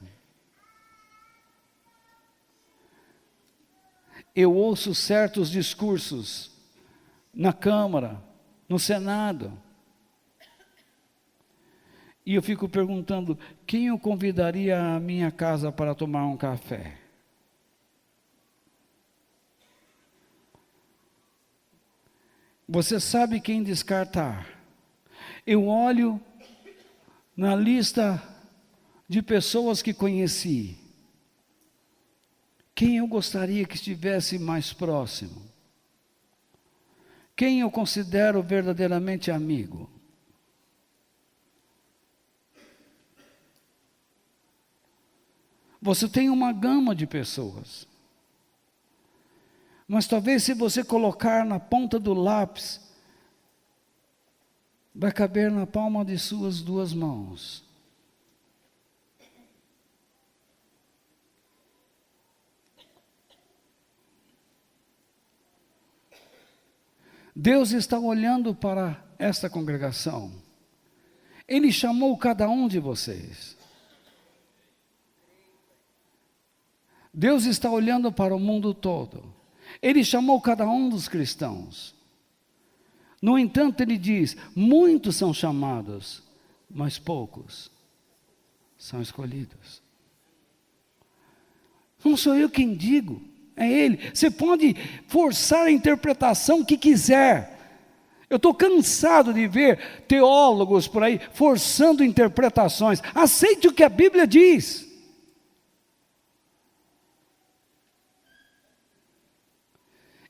Eu ouço certos discursos na Câmara, no Senado, e eu fico perguntando, quem eu convidaria à minha casa para tomar um café? Você sabe quem descartar? Eu olho na lista de pessoas que conheci, quem eu gostaria que estivesse mais próximo? Quem eu considero verdadeiramente amigo? Você tem uma gama de pessoas, mas talvez se você colocar na ponta do lápis, vai caber na palma de suas duas mãos. Deus está olhando para esta congregação. Ele chamou cada um de vocês. Deus está olhando para o mundo todo. Ele chamou cada um dos cristãos. No entanto, Ele diz, muitos são chamados, mas poucos são escolhidos. Não sou eu quem digo. É Ele. Você pode forçar a interpretação que quiser. Eu estou cansado de ver teólogos por aí forçando interpretações. Aceite o que a Bíblia diz.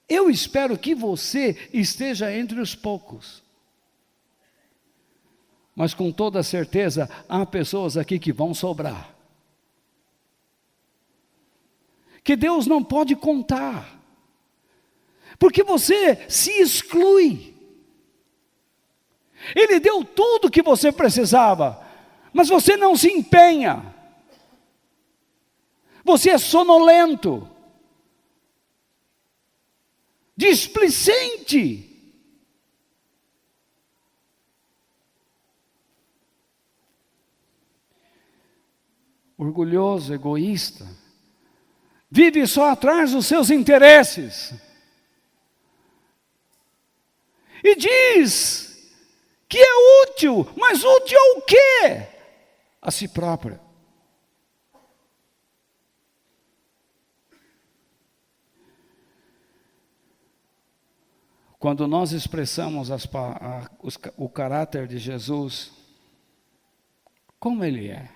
Eu espero que você esteja entre os poucos. Mas com toda certeza há pessoas aqui que vão sobrar. Que Deus não pode contar, porque você se exclui. Ele deu tudo que você precisava, mas você não se empenha, você é sonolento, displicente. Orgulhoso, egoísta. Vive só atrás dos seus interesses. E diz que é útil, mas útil ao quê? A si próprio. Quando nós expressamos o caráter de Jesus, como Ele é?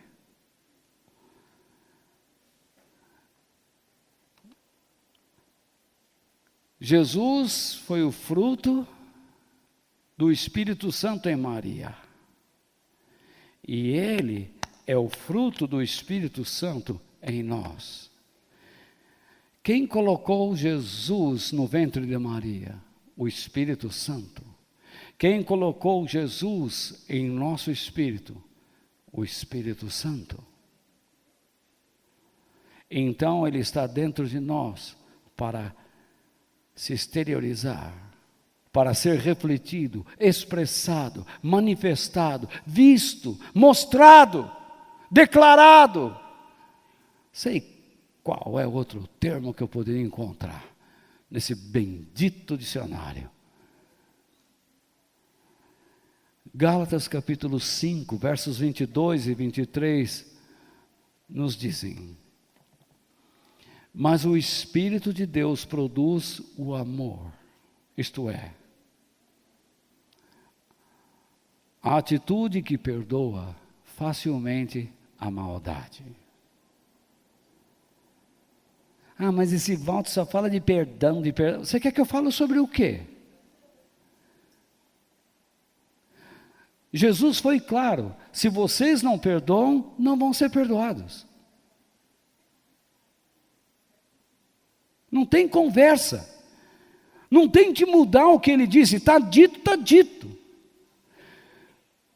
Jesus foi o fruto do Espírito Santo em Maria. E Ele é o fruto do Espírito Santo em nós. Quem colocou Jesus no ventre de Maria? O Espírito Santo. Quem colocou Jesus em nosso espírito? O Espírito Santo. Então Ele está dentro de nós para se exteriorizar, para ser refletido, expressado, manifestado, visto, mostrado, declarado. Sei qual é outro termo que eu poderia encontrar nesse bendito dicionário. Gálatas capítulo 5, versos 22 e 23, nos dizem: mas o Espírito de Deus produz o amor, isto é, a atitude que perdoa facilmente a maldade. Ah, mas esse Walter só fala de perdão, de perdão. Você quer que eu fale sobre o quê? Jesus foi claro: se vocês não perdoam, não vão ser perdoados. Não tem conversa. Não tente mudar o que ele disse. Está dito, está dito.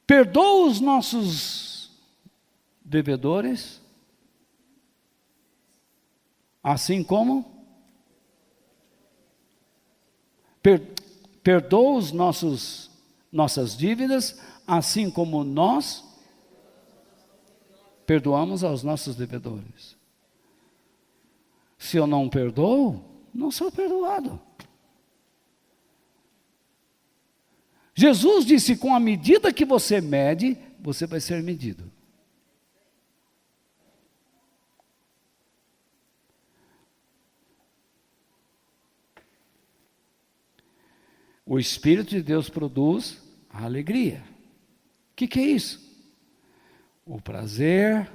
Perdoa os nossos devedores, assim como perdoa os nossas dívidas, assim como nós perdoamos aos nossos devedores. Se eu não perdoo, não sou perdoado. Jesus disse: com a medida que você mede, você vai ser medido. O Espírito de Deus produz a alegria. O que é isso? O prazer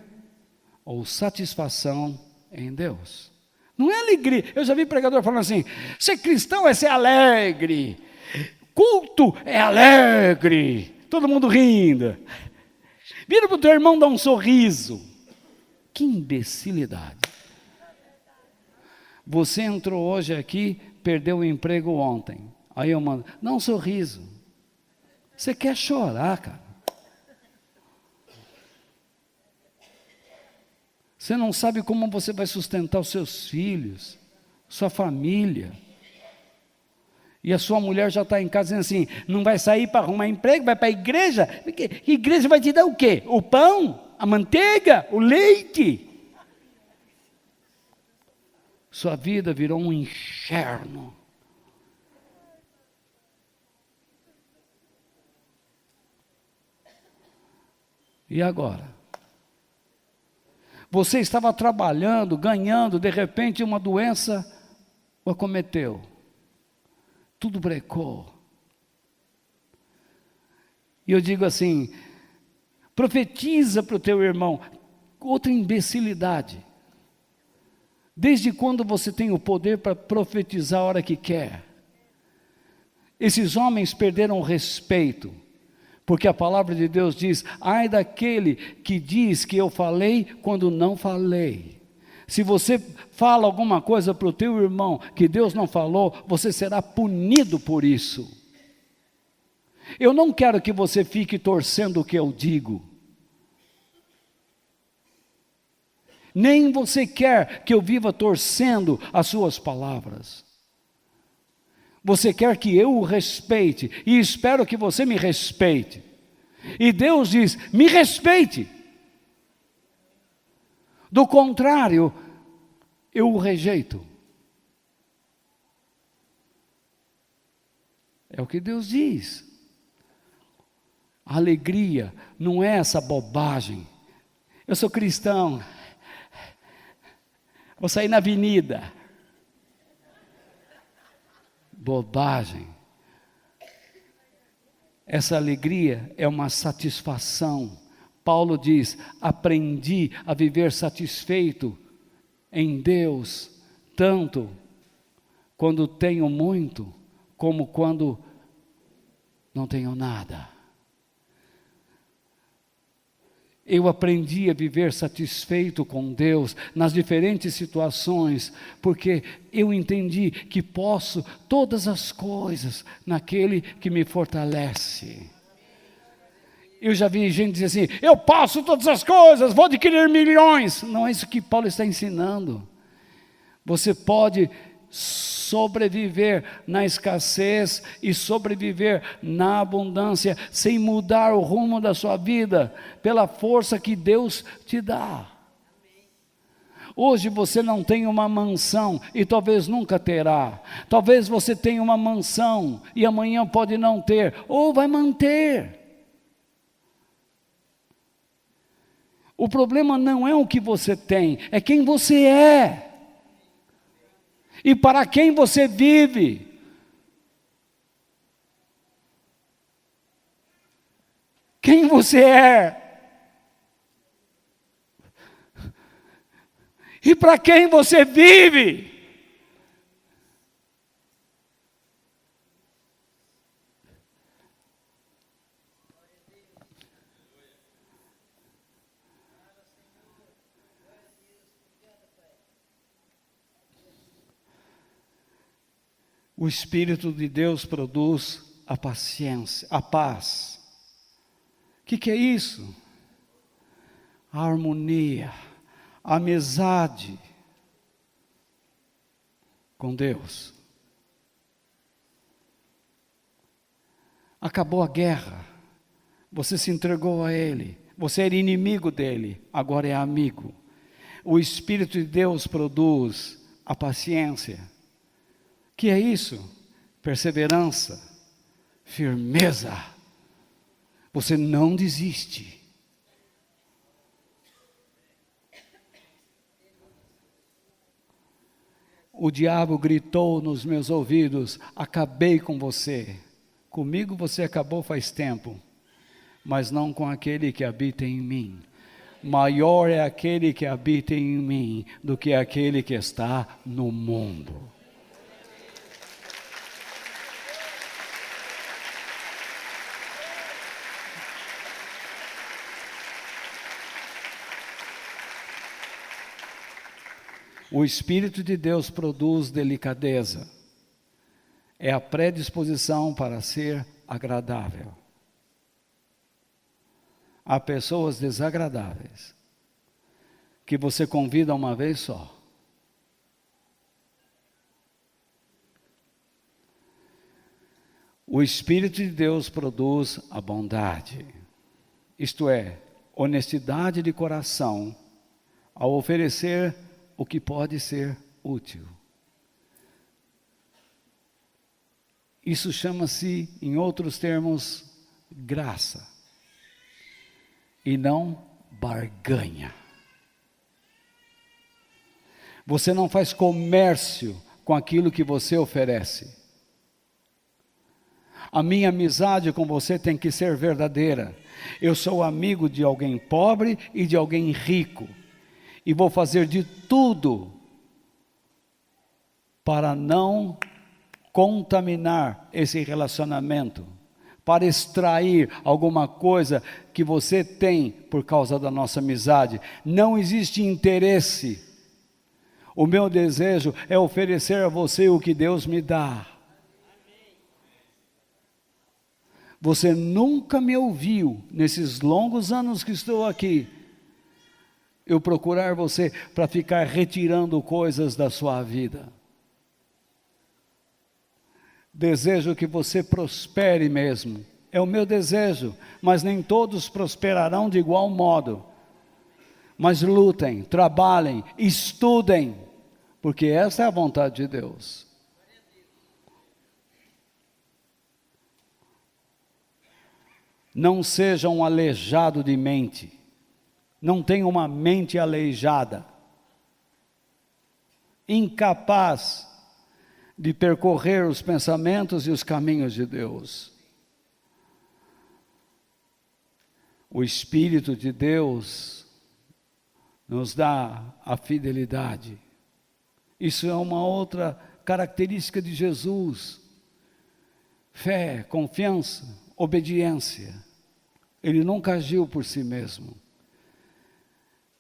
ou satisfação em Deus. Não é alegria. Eu já vi pregador falando assim: ser cristão é ser alegre, culto é alegre, todo mundo rindo. Vira para o teu irmão, dá um sorriso. Que imbecilidade. Você entrou hoje aqui, perdeu o emprego ontem. Aí eu mando, dá um sorriso. Você quer chorar, cara. Você não sabe como você vai sustentar os seus filhos, sua família. E a sua mulher já está em casa dizendo assim: não vai sair para arrumar emprego, vai para a igreja. A igreja vai te dar o quê? O pão, a manteiga, o leite. Sua vida virou um inferno. E agora? Você estava trabalhando, ganhando, de repente uma doença o acometeu. Tudo brecou. E eu digo assim: profetiza para o teu irmão. Outra imbecilidade. Desde quando você tem o poder para profetizar a hora que quer? Esses homens perderam o respeito. Porque a palavra de Deus diz: ai daquele que diz que eu falei quando não falei. Se você fala alguma coisa para o teu irmão que Deus não falou, você será punido por isso. Eu não quero que você fique torcendo o que eu digo. Nem você quer que eu viva torcendo as suas palavras. Você quer que eu o respeite, e espero que você me respeite. E Deus diz: me respeite. Do contrário, eu o rejeito. É o que Deus diz. A alegria não é essa bobagem. Eu sou cristão, vou sair na avenida. Bobagem. Essa alegria é uma satisfação. Paulo diz: aprendi a viver satisfeito em Deus, tanto quando tenho muito, como quando não tenho nada. Eu aprendi a viver satisfeito com Deus nas diferentes situações, porque eu entendi que posso todas as coisas naquele que me fortalece. Eu já vi gente dizer assim: eu posso todas as coisas, vou adquirir milhões. Não é isso que Paulo está ensinando. Você pode sobreviver na escassez e sobreviver na abundância, sem mudar o rumo da sua vida, pela força que Deus te dá. Hoje você não tem uma mansão e talvez nunca terá. Talvez você tenha uma mansão e amanhã pode não ter, ou vai manter. O problema não é o que você tem, é quem você é. E para quem você vive. Quem você é. E para quem você vive. O Espírito de Deus produz a paciência, a paz. O que é isso? A harmonia, a amizade com Deus. Acabou a guerra, você se entregou a Ele, você era inimigo dele, agora é amigo. O Espírito de Deus produz a paciência. Que é isso? Perseverança, firmeza. Você não desiste. O diabo gritou nos meus ouvidos: acabei com você. Comigo você acabou faz tempo, mas não com aquele que habita em mim. Maior é aquele que habita em mim do que aquele que está no mundo. O Espírito de Deus produz delicadeza. É a predisposição para ser agradável. Há pessoas desagradáveis que você convida uma vez só. O Espírito de Deus produz a bondade, isto é, honestidade de coração, ao oferecer o que pode ser útil. Isso chama-se, em outros termos, graça, e não barganha. Você não faz comércio com aquilo que você oferece. A minha amizade com você tem que ser verdadeira. Eu sou amigo de alguém pobre e de alguém rico, e vou fazer de tudo para não contaminar esse relacionamento, para extrair alguma coisa que você tem por causa da nossa amizade. Não existe interesse. O meu desejo é oferecer a você o que Deus me dá. Você nunca me ouviu, nesses longos anos que estou aqui, eu procurar você para ficar retirando coisas da sua vida. Desejo que você prospere mesmo, é o meu desejo, mas nem todos prosperarão de igual modo. Mas lutem, trabalhem, estudem, porque essa é a vontade de Deus. Não seja um aleijado de mente. Não tenha uma mente aleijada, incapaz de percorrer os pensamentos e os caminhos de Deus. O Espírito de Deus nos dá a fidelidade. Isso é uma outra característica de Jesus. Fé, confiança, obediência. Ele nunca agiu por si mesmo.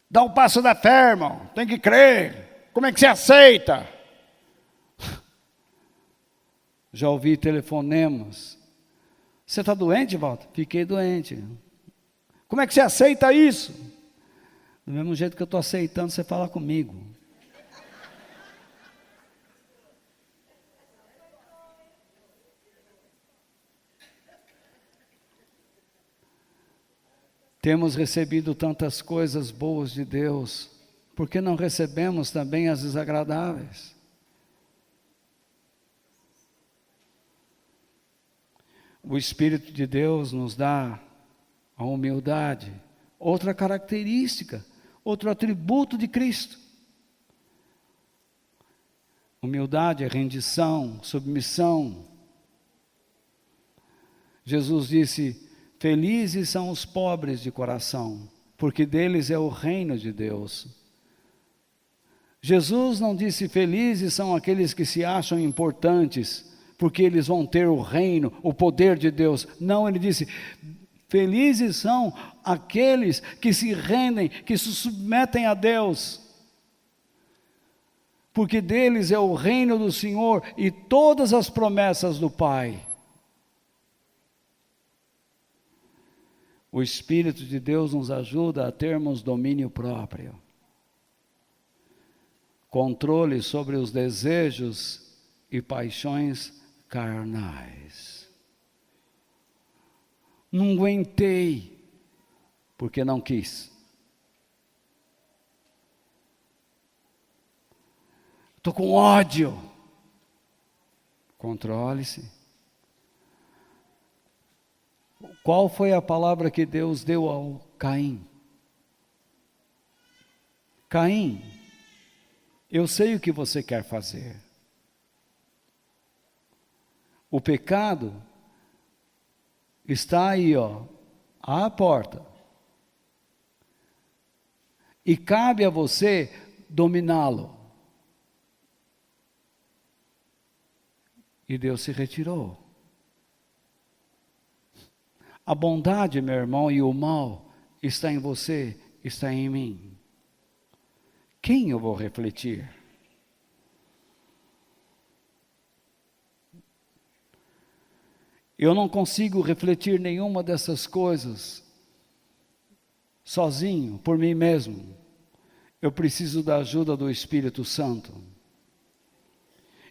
Dá o passo da fé, irmão, tem que crer. Como é que você aceita? Já ouvi telefonemas. Você está doente, Walter? Fiquei doente. Como é que você aceita isso? Do mesmo jeito que eu estou aceitando, você fala comigo. Temos recebido tantas coisas boas de Deus, por que não recebemos também as desagradáveis? O Espírito de Deus nos dá a humildade, outra característica, outro atributo de Cristo. Humildade é rendição, submissão. Jesus disse: felizes são os pobres de coração, porque deles é o reino de Deus. Jesus não disse: felizes são aqueles que se acham importantes, porque eles vão ter o reino, o poder de Deus. Não, ele disse: felizes são aqueles que se rendem, que se submetem a Deus. porque deles é o reino do Senhor e todas as promessas do Pai. O Espírito de Deus nos ajuda a termos domínio próprio, controle sobre os desejos e paixões carnais. Não aguentei, porque não quis. Estou com ódio. Controle-se. Qual foi a palavra que Deus deu ao Caim? Caim, eu sei o que você quer fazer. O pecado está aí, à porta. E cabe a você dominá-lo. E Deus se retirou. A bondade, meu irmão, e o mal está em você, está em mim. Quem eu vou refletir? Eu não consigo refletir nenhuma dessas coisas sozinho, por mim mesmo. Eu preciso da ajuda do Espírito Santo.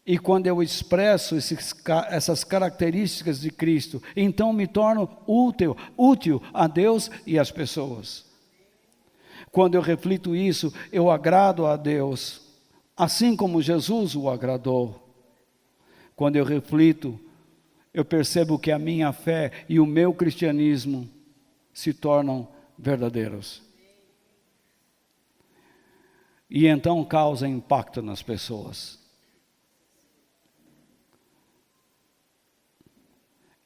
E quando eu expresso essas características de Cristo, então me torno útil a Deus e às pessoas. Quando eu reflito isso, eu agrado a Deus, assim como Jesus o agradou. Quando eu reflito, eu percebo que a minha fé e o meu cristianismo se tornam verdadeiros. E então causa impacto nas pessoas.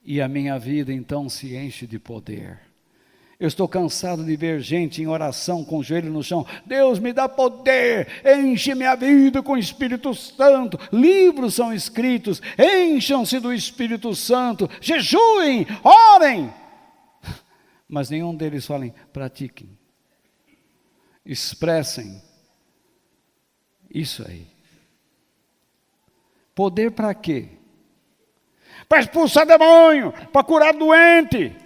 E a minha vida então se enche de poder. Eu estou cansado de ver gente em oração com o joelho no chão. Deus me dá poder, enche minha vida com o Espírito Santo. Livros são escritos, encham-se do Espírito Santo, jejuem, orem. Mas nenhum deles fala, pratiquem, expressem isso aí. Poder para quê? Para expulsar demônio, para curar doente.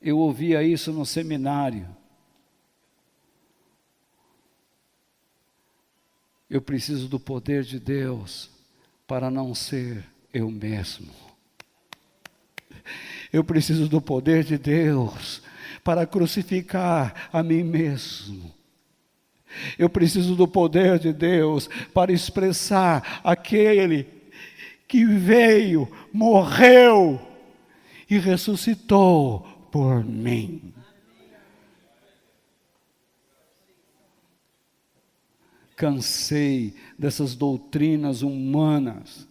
Eu ouvia isso no seminário. Eu preciso do poder de Deus para não ser eu mesmo. Eu preciso do poder de Deus para crucificar a mim mesmo. Eu preciso do poder de Deus para expressar aquele que veio, morreu e ressuscitou por mim. Cansei dessas doutrinas humanas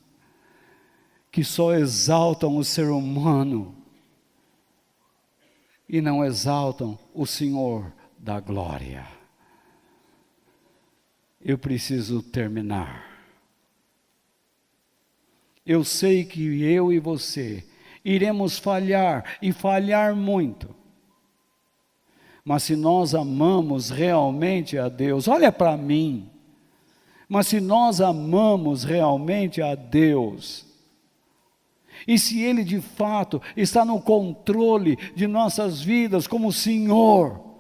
que só exaltam o ser humano e não exaltam o Senhor da glória. Eu preciso terminar. Eu sei que eu e você iremos falhar e falhar muito. Mas se nós amamos realmente a Deus, olha para mim. Mas se nós amamos realmente a Deus, e se Ele de fato está no controle de nossas vidas como Senhor,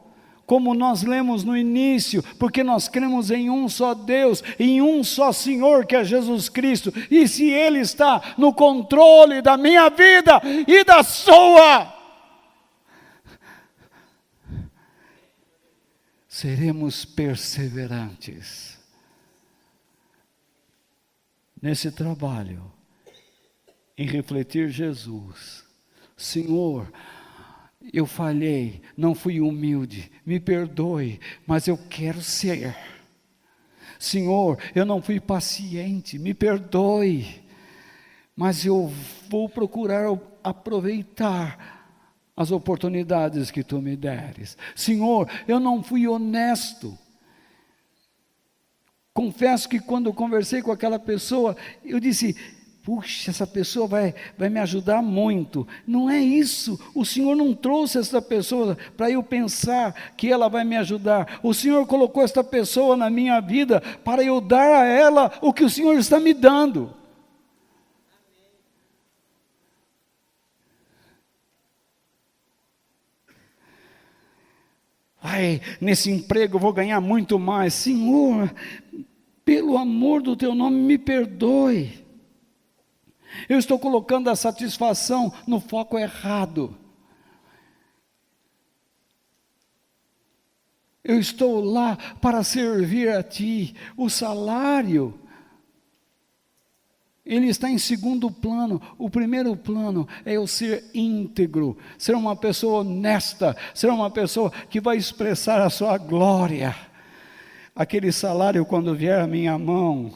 como nós lemos no início, porque nós cremos em um só Deus, em um só Senhor que é Jesus Cristo, e se Ele está no controle da minha vida e da sua, seremos perseverantes nesse trabalho, em refletir Jesus. Senhor, eu falhei, não fui humilde, me perdoe, mas eu quero ser. Senhor, eu não fui paciente, me perdoe, mas eu vou procurar aproveitar as oportunidades que Tu me deres. Senhor, eu não fui honesto. Confesso que quando eu conversei com aquela pessoa, eu disse, puxa, essa pessoa vai me ajudar muito. Não é isso. O Senhor não trouxe essa pessoa para eu pensar que ela vai me ajudar. O Senhor colocou essa pessoa na minha vida para eu dar a ela o que o Senhor está me dando. Ai, nesse emprego eu vou ganhar muito mais. Senhor, pelo amor do teu nome, me perdoe. Eu estou colocando a satisfação no foco errado. Eu estou lá para servir a Ti. O salário, ele está em segundo plano. O primeiro plano é eu ser íntegro, ser uma pessoa honesta, ser uma pessoa que vai expressar a sua glória. Aquele salário, quando vier à minha mão,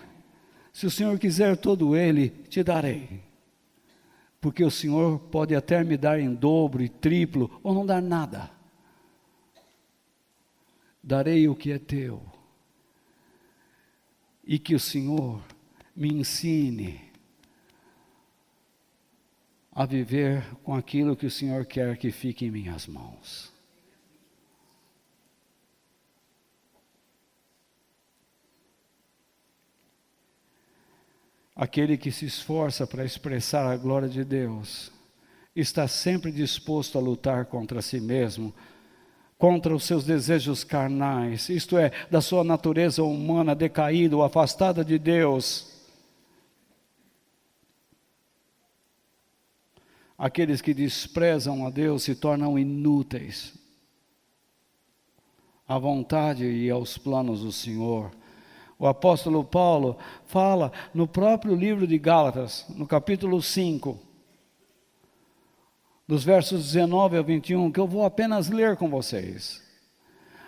se o Senhor quiser todo ele, te darei. Porque o Senhor pode até me dar em dobro e triplo, ou não dar nada. Darei o que é teu. E que o Senhor me ensine a viver com aquilo que o Senhor quer que fique em minhas mãos. Aquele que se esforça para expressar a glória de Deus, está sempre disposto a lutar contra si mesmo, contra os seus desejos carnais, isto é, da sua natureza humana decaída ou afastada de Deus. Aqueles que desprezam a Deus se tornam inúteis à vontade e aos planos do Senhor. O apóstolo Paulo fala no próprio livro de Gálatas, no capítulo 5, dos versos 19 ao 21, que eu vou apenas ler com vocês.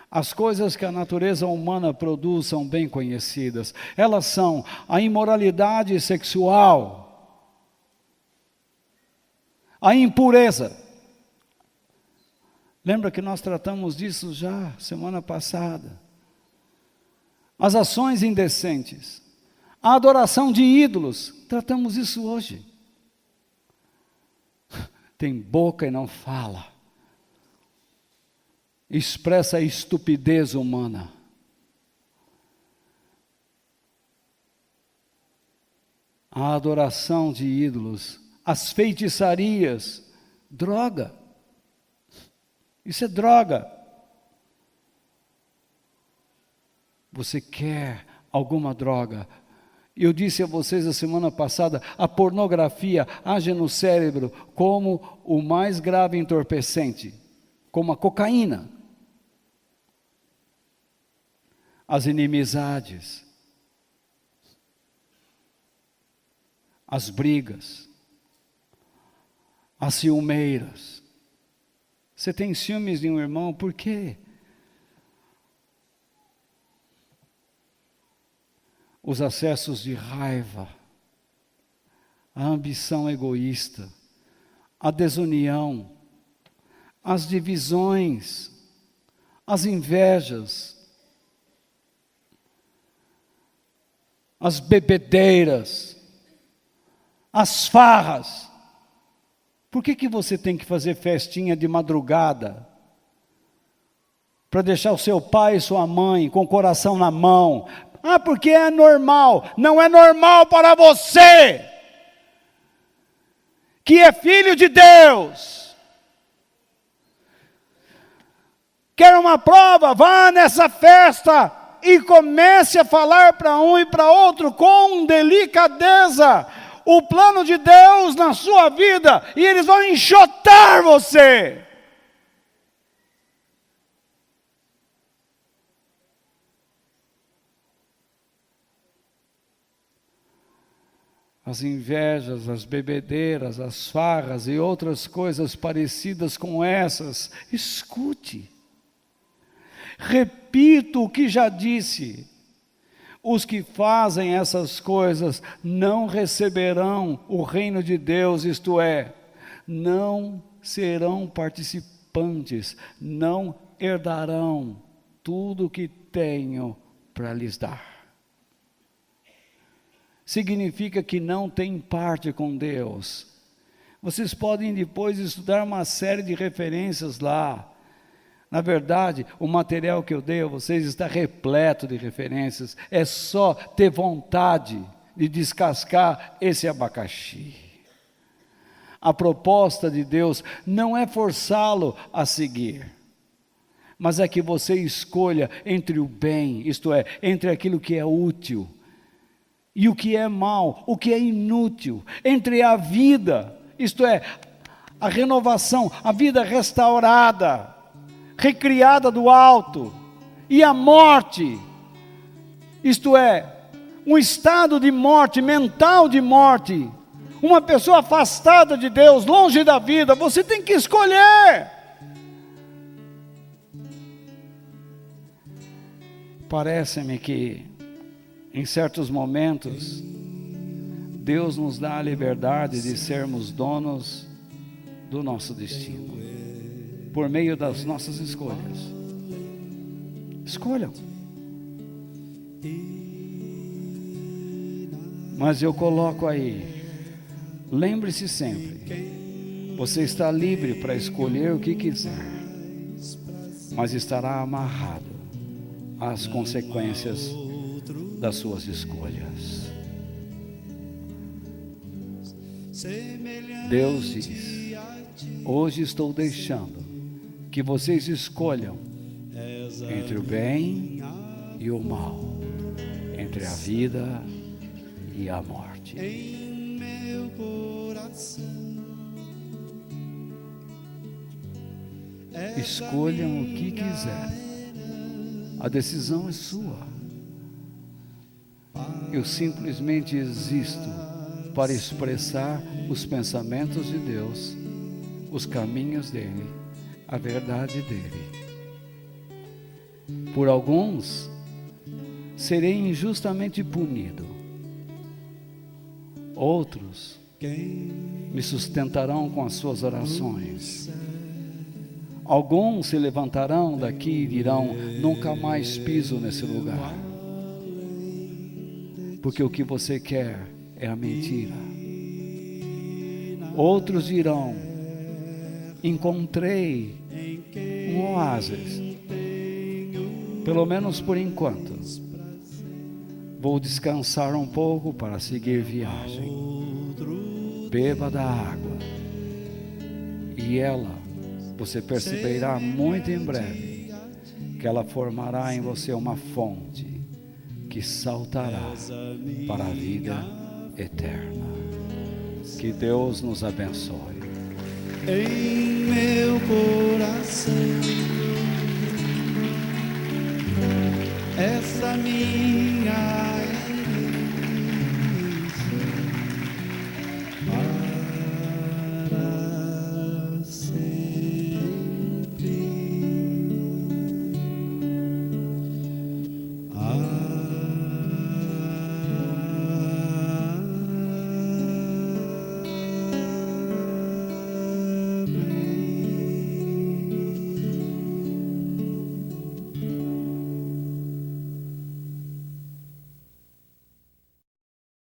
As coisas que a natureza humana produz são bem conhecidas. Elas são a imoralidade sexual, a impureza. Lembra que nós tratamos disso já semana passada? As ações indecentes, a adoração de ídolos, tratamos isso hoje. Tem boca e não fala, expressa a estupidez humana. A adoração de ídolos, as feitiçarias, droga, isso é droga. Você quer alguma droga? Eu disse a vocês a semana passada, a pornografia age no cérebro como o mais grave entorpecente, como a cocaína. As inimizades, as brigas, as ciumeiras. Você tem ciúmes de um irmão, por quê? Os acessos de raiva, a ambição egoísta, a desunião, as divisões, as invejas, as bebedeiras, as farras. Por que você tem que fazer festinha de madrugada? Para deixar o seu pai e sua mãe com o coração na mão. Ah, porque é normal. Não é normal para você, que é filho de Deus. Quer uma prova? Vá nessa festa e comece a falar para um e para outro com delicadeza o plano de Deus na sua vida, e eles vão enxotar você. As invejas, as bebedeiras, as farras e outras coisas parecidas com essas, escute. Repito o que já disse. Os que fazem essas coisas não receberão o reino de Deus, isto é, não serão participantes, não herdarão tudo o que tenho para lhes dar. significa que não tem parte com Deus. Vocês podem depois estudar uma série de referências lá. Na verdade, o material que eu dei a vocês está repleto de referências. É só ter vontade de descascar esse abacaxi. A proposta de Deus não é forçá-lo a seguir, mas é que você escolha entre o bem, isto é, entre aquilo que é útil e o que é mal, o que é inútil, entre a vida, isto é, a renovação, a vida restaurada, recriada do alto, e a morte, isto é, um estado de morte, mental de morte, uma pessoa afastada de Deus, longe da vida. Você tem que escolher. Parece-me que em certos momentos Deus nos dá a liberdade de sermos donos do nosso destino, por meio das nossas escolhas. Escolham. Mas eu coloco aí, lembre-se sempre, você está livre para escolher o que quiser, mas estará amarrado às consequências das suas escolhas. Deus diz: hoje estou deixando que vocês escolham entre o bem e o mal, entre a vida e a morte. Em meu coração, escolham o que quiser, a decisão é sua. Eu simplesmente existo para expressar os pensamentos de Deus, os caminhos dele, a verdade dele. Por alguns, serei injustamente punido. Outros me sustentarão com as suas orações. Alguns se levantarão daqui e dirão: nunca mais piso nesse lugar. Porque o que você quer é a mentira. Outros dirão: encontrei um oásis, pelo menos por enquanto. Vou descansar um pouco para seguir viagem. Beba da água, e ela, você perceberá muito em breve, que ela formará em você uma fonte que saltará para a vida eterna. Que Deus nos abençoe. em meu coração, essa minha